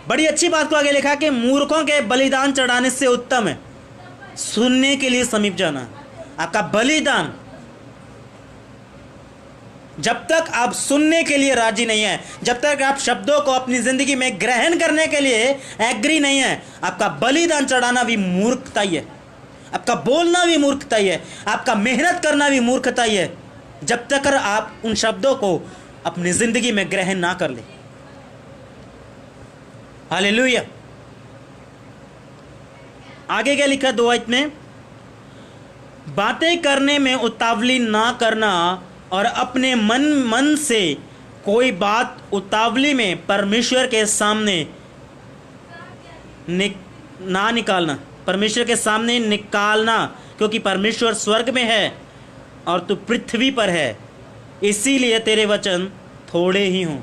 बड़ी अच्छी बात को आगे लिखा कि मूर्खों के बलिदान चढ़ाने से उत्तम है सुनने के लिए समीप जाना। आपका बलिदान, जब तक आप सुनने के लिए राजी नहीं है, जब तक आप शब्दों को अपनी जिंदगी में ग्रहण करने के लिए एग्री नहीं है, आपका बलिदान चढ़ाना भी मूर्खता ही है, आपका बोलना भी मूर्खता ही है, आपका मेहनत करना भी मूर्खता ही है, जब तक आप उन शब्दों को अपनी जिंदगी में ग्रहण ना कर ले। हालेलुया। आगे क्या लिखा 2 आयत में? बातें करने में उतावली ना करना और अपने मन से कोई बात उतावली में परमेश्वर के सामने ना निकालना। परमेश्वर के सामने निकालना, क्योंकि परमेश्वर स्वर्ग में है और तू पृथ्वी पर है, इसीलिए तेरे वचन थोड़े ही हों।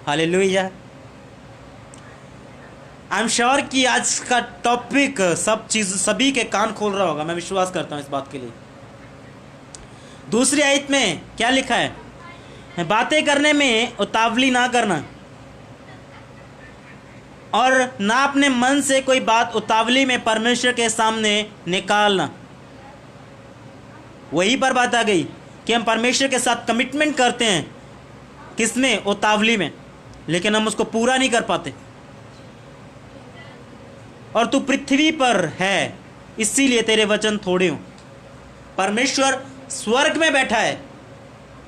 हालेलुया। आई एम श्योर कि आज का टॉपिक सभी के कान खोल रहा होगा, मैं विश्वास करता हूं इस बात के लिए। दूसरी आयत में क्या लिखा है? बातें करने में उतावली ना करना और ना अपने मन से कोई बात उतावली में परमेश्वर के सामने निकालना। वहीं पर बात आ गई कि हम परमेश्वर के साथ कमिटमेंट करते हैं, किसमें? उतावली में, लेकिन हम उसको पूरा नहीं कर पाते। और तू पृथ्वी पर है, इसीलिए तेरे वचन थोड़े हों। परमेश्वर स्वर्ग में बैठा है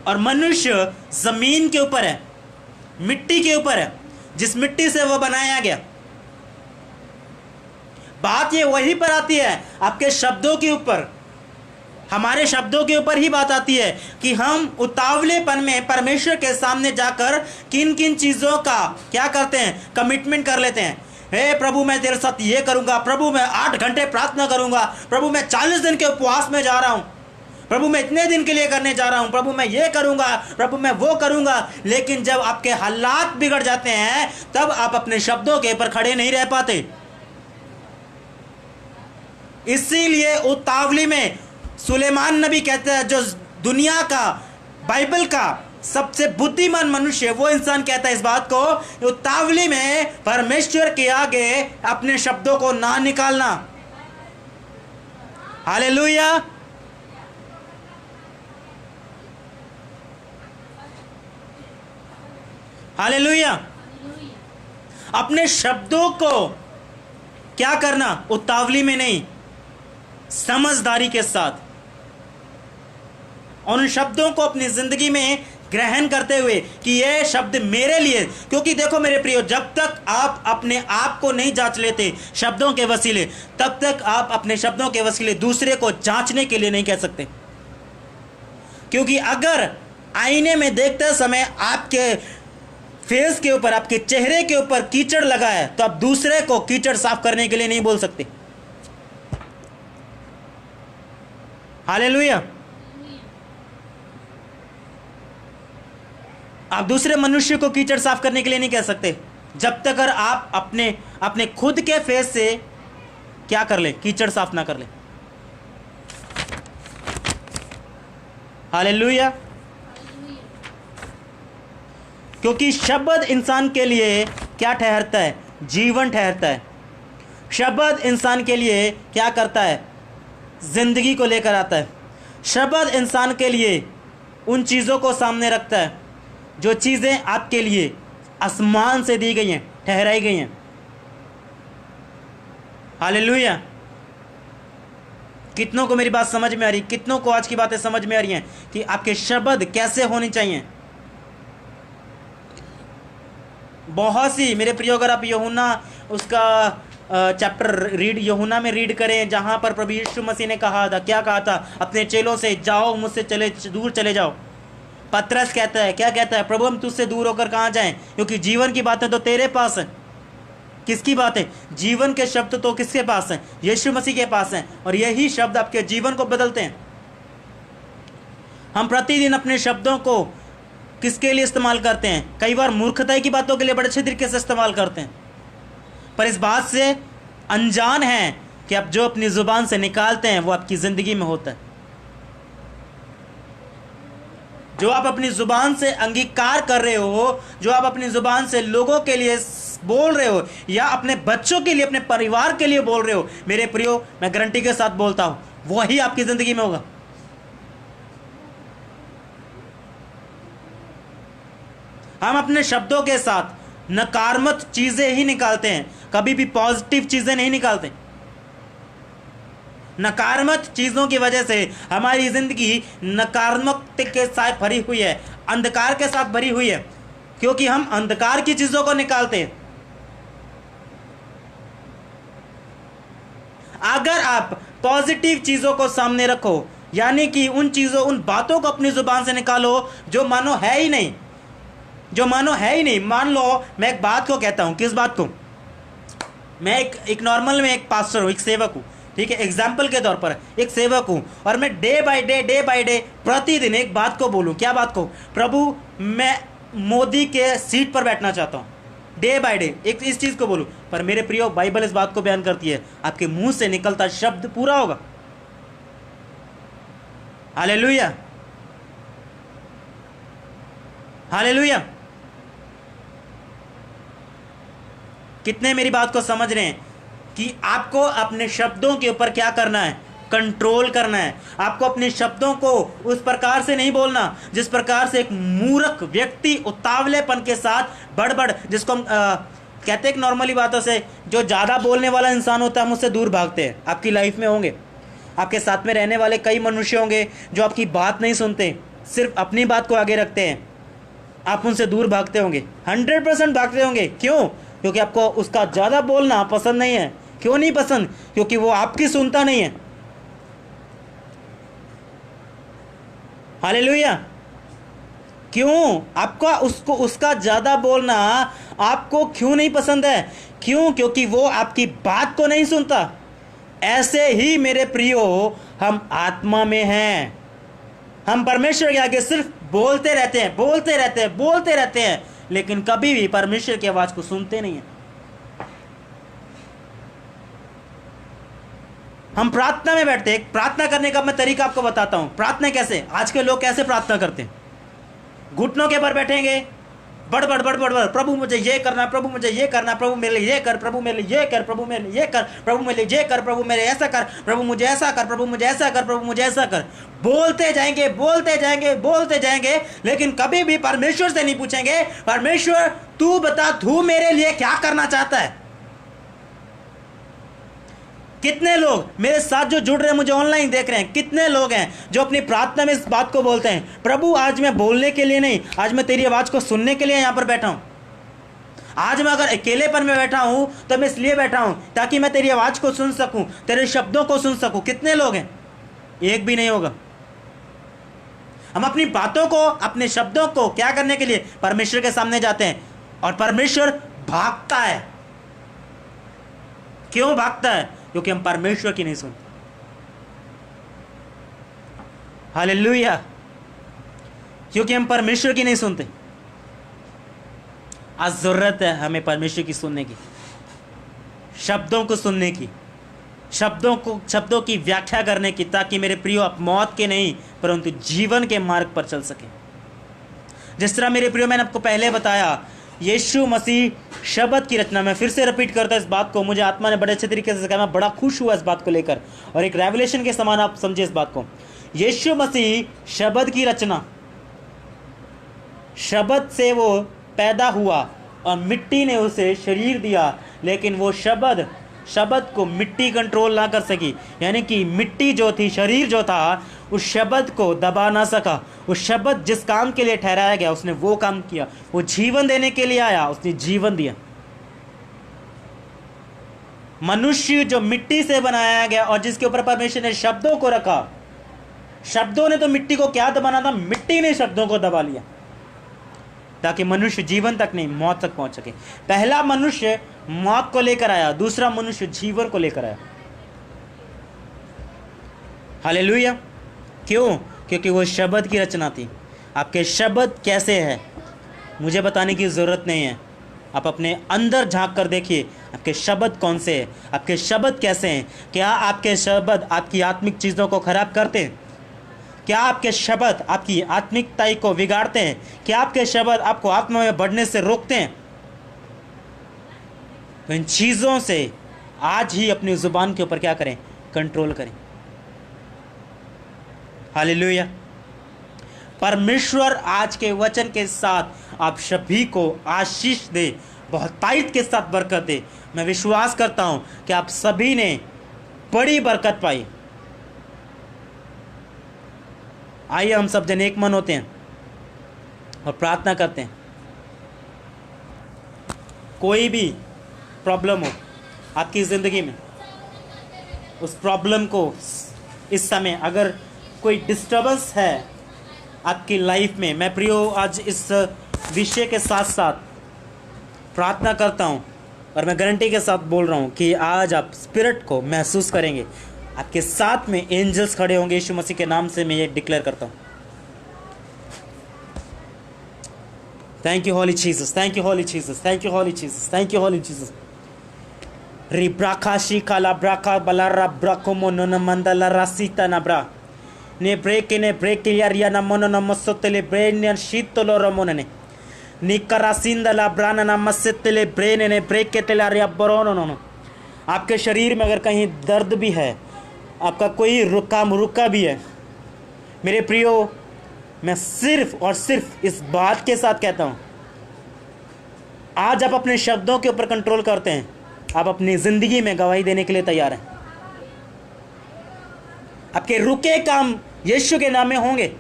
और मनुष्य जमीन के ऊपर है, मिट्टी के ऊपर है, जिस मिट्टी से वह बनाया गया। बात ये वहीं पर आती है, आपके शब्दों के ऊपर, हमारे शब्दों के ऊपर ही बात आती है कि हम उतावलेपन में परमेश्वर के सामने जाकर किन किन चीज़ों का क्या करते हैं? कमिटमेंट कर लेते हैं। हे प्रभु, मैं तेरे साथ ये करूंगा, प्रभु मैं 8 घंटे प्रार्थना करूंगा, प्रभु मैं 40 दिन के उपवास में जा रहा हूं, प्रभु मैं इतने दिन के लिए करने जा रहा हूं, प्रभु मैं ये करूंगा, प्रभु मैं वो करूंगा। लेकिन जब आपके हालात बिगड़ जाते हैं तब आप अपने शब्दों के ऊपर खड़े नहीं रह पाते। इसीलिए उतावली में सुलेमान नबी कहते हैं, जो दुनिया का, बाइबल का सबसे बुद्धिमान मनुष्य, वो इंसान कहता है इस बात को, उतावली में परमेश्वर के आगे अपने शब्दों को ना निकालना। हालेलुया। हालेलुया। अपने शब्दों को क्या करना? उतावली में नहीं, समझदारी के साथ, और उन शब्दों को अपनी जिंदगी में ग्रहण करते हुए कि यह शब्द मेरे लिए, क्योंकि देखो मेरे प्रियो, जब तक आप अपने आप को नहीं जांच लेते शब्दों के वसीले, तब तक आप अपने शब्दों के वसीले दूसरे को जांचने के लिए नहीं कह सकते। क्योंकि अगर आईने में देखते समय आपके फेस के ऊपर, आपके चेहरे के ऊपर कीचड़ लगा है, तो आप दूसरे को कीचड़ साफ करने के लिए नहीं बोल सकते। हालेलुया। आप दूसरे मनुष्य को कीचड़ साफ करने के लिए नहीं कह सकते जब तक अगर आप अपने खुद के फेस से क्या कर ले, कीचड़ साफ ना कर ले। हालेलुया। क्योंकि शब्द इंसान के लिए क्या ठहरता है? जीवन ठहरता है। शब्द इंसान के लिए क्या करता है? जिंदगी को लेकर आता है। शब्द इंसान के लिए उन चीज़ों को सामने रखता है जो चीज़ें आपके लिए आसमान से दी गई हैं, ठहराई गई हैं। हालेलुया। कितनों को मेरी बात समझ में आ रही? कितनों को आज की बातें समझ में आ रही हैं कि आपके शब्द कैसे होने चाहिए? बहुत सी मेरे प्रियो, अगर आप यूहन्ना उसका चैप्टर रीड, यूहन्ना में रीड करें, जहाँ पर प्रभु यीशु मसीह ने कहा था, क्या कहा था? अपने चेलों से, जाओ मुझसे दूर चले जाओ। पतरस कहता है, क्या कहता है? प्रभु हम तुझसे दूर होकर कहाँ जाएं, क्योंकि जीवन की बातें तो तेरे पास है। किसकी बातें? जीवन के शब्द तो किसके पास हैं? यीशु मसीह के पास हैं। और यही शब्द आपके जीवन को बदलते हैं। हम प्रतिदिन अपने शब्दों को किसके लिए इस्तेमाल करते हैं? कई बार मूर्खता की बातों के लिए बड़े अच्छे तरीके से इस्तेमाल करते हैं, पर इस बात से अनजान हैं कि आप जो अपनी जुबान से निकालते हैं वो आपकी ज़िंदगी में होता है। जो आप अपनी जुबान से अंगीकार कर रहे हो, जो आप अपनी जुबान से लोगों के लिए बोल रहे हो या अपने बच्चों के लिए, अपने परिवार के लिए बोल रहे हो, मेरे प्रियो, मैं गारंटी के साथ बोलता हूं वही आपकी ज़िंदगी में होगा। हम अपने शब्दों के साथ नकारात्मक चीजें ही निकालते हैं, कभी भी पॉजिटिव चीजें नहीं निकालते। नकारात्मक चीजों की वजह से हमारी जिंदगी नकारात्मकता के साथ भरी हुई है, अंधकार के साथ भरी हुई है, क्योंकि हम अंधकार की चीजों को निकालते हैं। अगर आप पॉजिटिव चीजों को सामने रखो, यानी कि उन चीजों, उन बातों को अपनी जुबान से निकालो जो मानो है ही नहीं, जो मानो है ही नहीं। मान लो मैं एक बात को कहता हूं, किस बात को? मैं एक नॉर्मल में एक पास्टर हूं, एक सेवक हूं, ठीक है, एग्जाम्पल के तौर पर एक सेवक हूं, और मैं डे बाय डे प्रतिदिन एक बात को बोलूं। क्या बात को? प्रभु मैं मोदी के सीट पर बैठना चाहता हूं। डे बाय डे एक इस चीज को बोलूं। पर मेरे प्रियो, बाइबल इस बात को बयान करती है, आपके मुंह से निकलता शब्द पूरा होगा। Hallelujah, hallelujah. कितने मेरी बात को समझ रहे हैं कि आपको अपने शब्दों के ऊपर क्या करना है? कंट्रोल करना है। आपको अपने शब्दों को उस प्रकार से नहीं बोलना जिस प्रकार से एक मूर्ख व्यक्ति उतावलेपन के साथ बड़बड़, जिसको हम कहते हैं नॉर्मली बातों से, जो ज़्यादा बोलने वाला इंसान होता है हम उससे दूर भागते हैं। आपकी लाइफ में होंगे, आपके साथ में रहने वाले कई मनुष्य होंगे जो आपकी बात नहीं सुनते, सिर्फ अपनी बात को आगे रखते हैं, आप उनसे दूर भागते होंगे, 100% भागते होंगे। क्यों? क्योंकि आपको उसका ज़्यादा बोलना पसंद नहीं है। क्यों नहीं पसंद? क्योंकि वो आपकी सुनता नहीं है। हालेलुया। क्यों? आपका उसका ज़्यादा बोलना आपको क्यों नहीं पसंद है? क्यों? क्योंकि वो आपकी बात को नहीं सुनता। ऐसे ही मेरे प्रियो, हम आत्मा में हैं, हम परमेश्वर के आगे सिर्फ बोलते रहते हैं, लेकिन कभी भी परमेश्वर की आवाज़ को सुनते नहीं हैं। हम प्रार्थना में बैठते हैं। प्रार्थना करने का मैं तरीका आपको बताता हूं। प्रार्थना कैसे, आज के लोग कैसे प्रार्थना करते हैं? घुटनों के ऊपर बैठेंगे, बड़, प्रभु मुझे ये करना, प्रभु मुझे ये करना, प्रभु मेरे लिए ये कर, प्रभु मेरे लिए ये कर, प्रभु मेरे लिए ये कर, प्रभु मेरे लिए ये कर, प्रभु मेरे ऐसा कर, प्रभु मुझे ऐसा कर, प्रभु मुझे ऐसा कर, प्रभु मुझे ऐसा कर। बोलते जाएंगे, लेकिन कभी भी परमेश्वर से नहीं पूछेंगे, परमेश्वर तू बता, तू मेरे लिए क्या करना चाहता है? कितने लोग मेरे साथ जो जुड़ रहे हैं, मुझे ऑनलाइन देख रहे हैं, कितने लोग हैं जो अपनी प्रार्थना में इस बात को बोलते हैं, प्रभु आज मैं बोलने के लिए नहीं, आज मैं तेरी आवाज़ को सुनने के लिए यहाँ पर बैठा हूँ। आज मैं अगर अकेलेपन में बैठा हूँ तो मैं इसलिए बैठा हूँ ताकि मैं तेरी आवाज़ को सुन सकूँ, तेरे शब्दों को सुन सकूँ। कितने लोग हैं? एक भी नहीं होगा। हम अपनी बातों को, अपने शब्दों को क्या करने के लिए परमेश्वर के सामने जाते हैं और परमेश्वर भागता है। क्यों भागता है? क्योंकि हम परमेश्वर की नहीं सुनते। हालेलुया। क्योंकि हम परमेश्वर की नहीं सुनते। आज जरूरत है हमें परमेश्वर की सुनने की, शब्दों को सुनने की, शब्दों की व्याख्या करने की, ताकि मेरे प्रियो आप मौत के नहीं परंतु जीवन के मार्ग पर चल सके। जिस तरह मेरे प्रियो मैंने आपको पहले बताया, यीशु मसीह शब्द की रचना, मैं फिर से रिपीट करता इस बात को, मुझे आत्मा ने बड़े अच्छे तरीके से सिखाया, मैं बड़ा खुश हुआ इस बात को लेकर, और एक रेवलेशन के समान आप समझे इस बात को। यीशु मसीह शब्द की रचना, शब्द से वो पैदा हुआ और मिट्टी ने उसे शरीर दिया, लेकिन वो शब्द को मिट्टी कंट्रोल ना कर सकी। यानी कि मिट्टी जो थी, शरीर जो था, उस शब्द को दबा ना सका। उस शब्द जिस काम के लिए ठहराया गया उसने वो काम किया। वो जीवन देने के लिए आया, उसने जीवन दिया। मनुष्य जो मिट्टी से बनाया गया और जिसके ऊपर परमेश्वर ने शब्दों को रखा, शब्दों ने तो मिट्टी को क्या दबाना था, मिट्टी ने शब्दों को दबा लिया, ताकि मनुष्य जीवन तक नहीं मौत तक पहुंच सके। पहला मनुष्य मौत को लेकर आया, दूसरा मनुष्य जीवन को लेकर आया। हालेलुया। क्यों? क्योंकि वो शब्द की रचना थी। आपके शब्द कैसे हैं मुझे बताने की ज़रूरत नहीं है। आप अपने अंदर झांक कर देखिए, आपके शब्द कौन से हैं, आपके शब्द कैसे हैं। क्या आपके शब्द आपकी आत्मिक चीज़ों को खराब करते हैं? क्या आपके शब्द आपकी आत्मिकता को बिगाड़ते हैं? क्या आपके शब्द आपको आत्मा में बढ़ने से रोकते हैं? तो इन चीज़ों से आज ही अपनी ज़ुबान के ऊपर क्या करें? कंट्रोल करें। हालेलुया। परमेश्वर आज के वचन के साथ आप सभी को आशीष दे, बहुत तारीफ के साथ बरकत दे। मैं विश्वास करता हूं कि आप सभी ने बड़ी बरकत पाई। आइए हम सब जन एक मन होते हैं और प्रार्थना करते हैं। कोई भी प्रॉब्लम हो आपकी ज़िंदगी में, उस प्रॉब्लम को इस समय अगर कोई डिस्टर्बेंस है आपकी लाइफ में, मैं प्रियो आज इस विषय के साथ साथ प्रार्थना करता हूं और मैं गारंटी के साथ बोल रहा हूं कि आज आप स्पिरिट को महसूस करेंगे। आपके साथ में एंजल्स खड़े होंगे। यीशु मसीह के नाम से मैं ये डिक्लेयर करता हूं। Thank you holy Jesus, thank you holy Jesus, thank you holy Jesus, thank you holy Jesus. रिब्राका शिकाला ब्राका बलारा ब्राको मोनो न मंदला रासीता न ब्रा ने ब्रेक यारिया न मोनो न मसोतले ब्रेन शीतलो रमोन ने निकरासिंदला ब्राना न मसतले ब्रेन ने ब्रेक के तेलारिया बरोनो नो। आपके शरीर में अगर कहीं दर्द भी है, आपका कोई रुका भी है, मेरे प्रियो मैं सिर्फ और सिर्फ इस बात के साथ कहता हूं, आज आप अपने शब्दों के ऊपर कंट्रोल करते हैं, आप अपनी ज़िंदगी में गवाही देने के लिए तैयार हैं। आपके रुके काम यीशु के नाम में होंगे,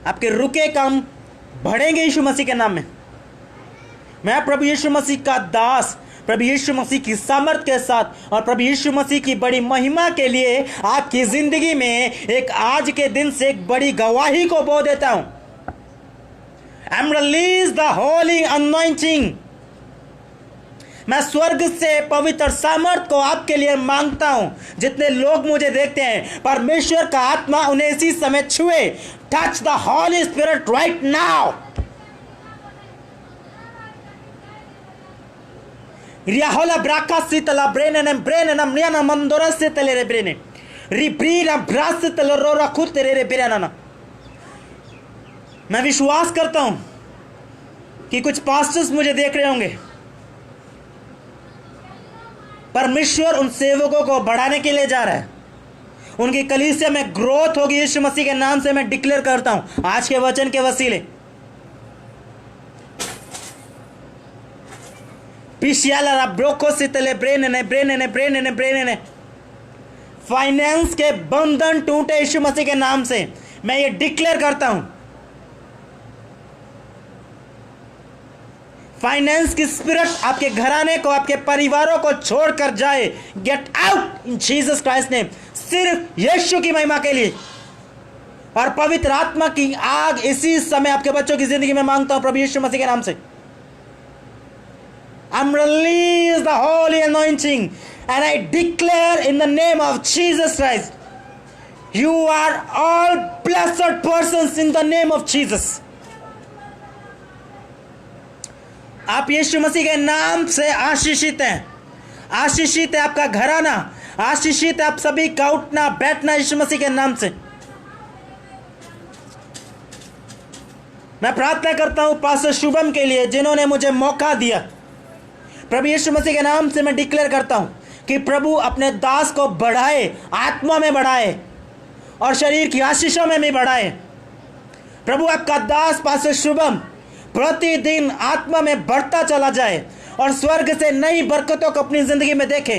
आपके रुके काम बढ़ेंगे यीशु मसीह के नाम में। मैं प्रभु यीशु मसीह का दास, प्रभु यीशु मसीह की सामर्थ के साथ और प्रभु यीशु मसीह की बड़ी महिमा के लिए आपकी ज़िंदगी में एक आज के दिन से एक बड़ी गवाही को बो देता हूं। I am release the Holi anointing. मैं स्वर्ग से पवित्र सामर्थ को आपके लिए मांगता हूं। जितने लोग मुझे देखते हैं, परमेश्वर का आत्मा उन्हें इसी समय छुए। Touch the holy spirit right now. रियाहोला ब्राका सीतला ब्रेने ब्रेने मियाना मंदोरा से तले रे ब्रेने रिब्रीना ब्रास तले रोरा खुद तेरे रे ब्रेना। मैं विश्वास करता हूं कि कुछ पास्टर्स मुझे देख रहे होंगे। परमेश्वर उन सेवकों को बढ़ाने के लिए जा रहा है, उनकी कलीसिया में ग्रोथ होगी। यीशु मसीह के नाम से मैं डिक्लेयर करता हूं आज के वचन के वसीले। पिशियाला ब्रोको से तले Brené Brené Brené Brené. Finance के बंधन टूटे यीशु मसीह के नाम से। मैं ये डिक्लेयर करता हूं, फाइनेंस की स्पिरिट आपके घराने को, आपके परिवारों को छोड़कर जाए। Get out in Jesus Christ name. सिर्फ यीशु की महिमा के लिए और पवित्र आत्मा की आग इसी समय आपके बच्चों की जिंदगी में मांगता हूं प्रभु यीशु मसीह के नाम से। I'm release the holy anointing and I declare in the name of Jesus Christ, you are all blessed persons in the name of Jesus. आप यीशु मसीह के नाम से आशीषित हैं। आशीषित है आपका घराना, आशीषित है आप सभी का उठना बैठना यीशु मसीह के नाम से। मैं प्रार्थना करता हूं पास्टर शुभम के लिए जिन्होंने मुझे मौका दिया। प्रभु यीशु मसीह के नाम से मैं डिक्लेयर करता हूं कि प्रभु अपने दास को बढ़ाए, आत्मा में बढ़ाए और शरीर की आशीषों में भी बढ़ाए। प्रभु आपका दास पास्टर शुभम प्रतिदिन आत्मा में बढ़ता चला जाए और स्वर्ग से नई बरकतों को अपनी जिंदगी में देखे।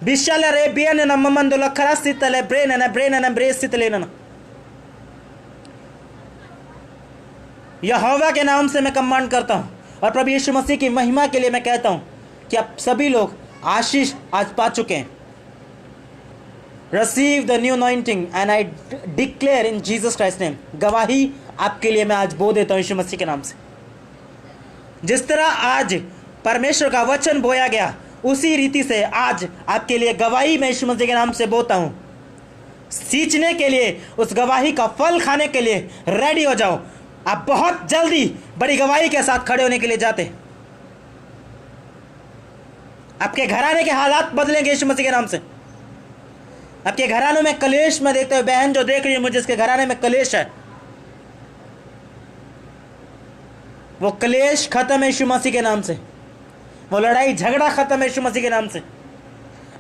बिशाला रे बियन न ममंदुला खरासितले ब्रेन न ब्रेन न ब्रेसितले न। यहोवा के नाम से मैं कमांड करता हूं और प्रभु यीशु मसीह की महिमा के लिए मैं कहता हूं कि आप सभी लोग आशीष आज पा चुके हैं। Receive the new anointing and I declare in Jesus Christ name. गवाही आपके लिए मैं आज बो देता हूं यीशु मसीह के नाम से। जिस तरह आज परमेश्वर का वचन बोया गया उसी रीति से आज आपके लिए गवाही मैं यीशु मसीह के नाम से बोता हूं। सींचने के लिए, उस गवाही का फल खाने के लिए रेडी हो जाओ। आप बहुत जल्दी बड़ी गवाही के साथ खड़े होने के लिए जाते। आपके घराने के हालात बदलेंगे यीशु मसीह के नाम से। आपके घरानों में कलेश में देखते हुए बहन जो देख रही है मुझे, इसके घराने में कलेश है, वो कलेश खत्म है यीशु मसीह के नाम से। वो लड़ाई झगड़ा खत्म है यीशु मसीह के नाम से।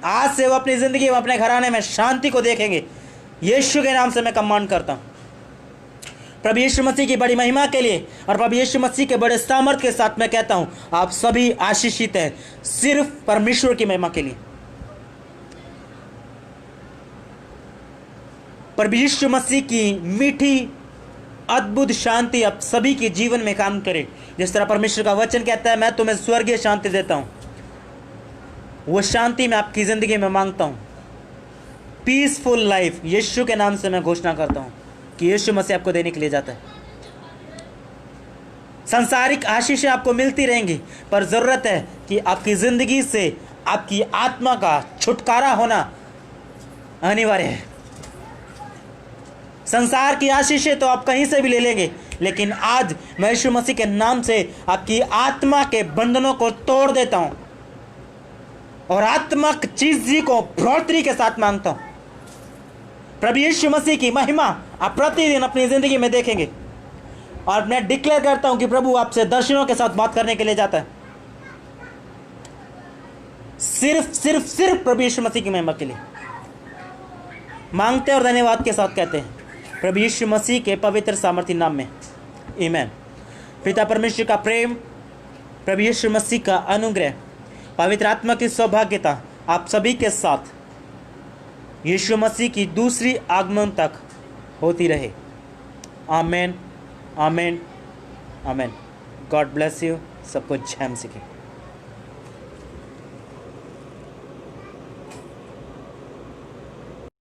आज से वो अपनी जिंदगी में, अपने घराने में शांति को देखेंगे। यीशु के नाम से मैं कमांड करता हूं प्रभु यीशु मसीह की बड़ी महिमा के लिए और प्रभु यीशु मसीह के बड़े सामर्थ के साथ मैं कहता हूं आप सभी आशीषित हैं, सिर्फ परमेश्वर की महिमा के लिए। प्रभु यीशु मसीह की मीठी अद्भुत शांति आप सभी के जीवन में काम करे। जिस तरह परमेश्वर का वचन कहता है मैं तुम्हें स्वर्गीय शांति देता हूं, वो शांति मैं आपकी जिंदगी में मांगता हूं। पीसफुल लाइफ यीशु के नाम से मैं घोषणा करता हूं कि यीशु मसीह आपको देने के लिए जाता है। सांसारिक आशीषें आपको मिलती रहेंगी, पर जरूरत है कि आपकी जिंदगी से आपकी आत्मा का छुटकारा होना अनिवार्य है। संसार की आशीषें तो आप कहीं से भी ले लेंगे, लेकिन आज मैं यीशु मसीह के नाम से आपकी आत्मा के बंधनों को तोड़ देता हूं और आत्मक चीज़ को बढ़ोतरी के साथ मांगता हूं। प्रभु यीशु मसीह की महिमा आप प्रतिदिन अपनी जिंदगी में देखेंगे और मैं डिक्लेयर करता हूं कि प्रभु आपसे दर्शनों के साथ बात करने के लिए जाता है। सिर्फ सिर्फ सिर्फ प्रभु यीशु मसीह की महिमा के लिए मांगते और धन्यवाद के साथ कहते हैं प्रभु यीशु मसीह के पवित्र सामर्थी नाम में, आमीन। पिता परमेश्वर का प्रेम, प्रभु यीशु मसीह का अनुग्रह, पवित्र आत्मा की सौभाग्यता आप सभी के साथ यीशु मसीह की दूसरी आगमन तक होती रहे। आमीन, आमीन, आमीन। God bless you. सबको जय मसीह की।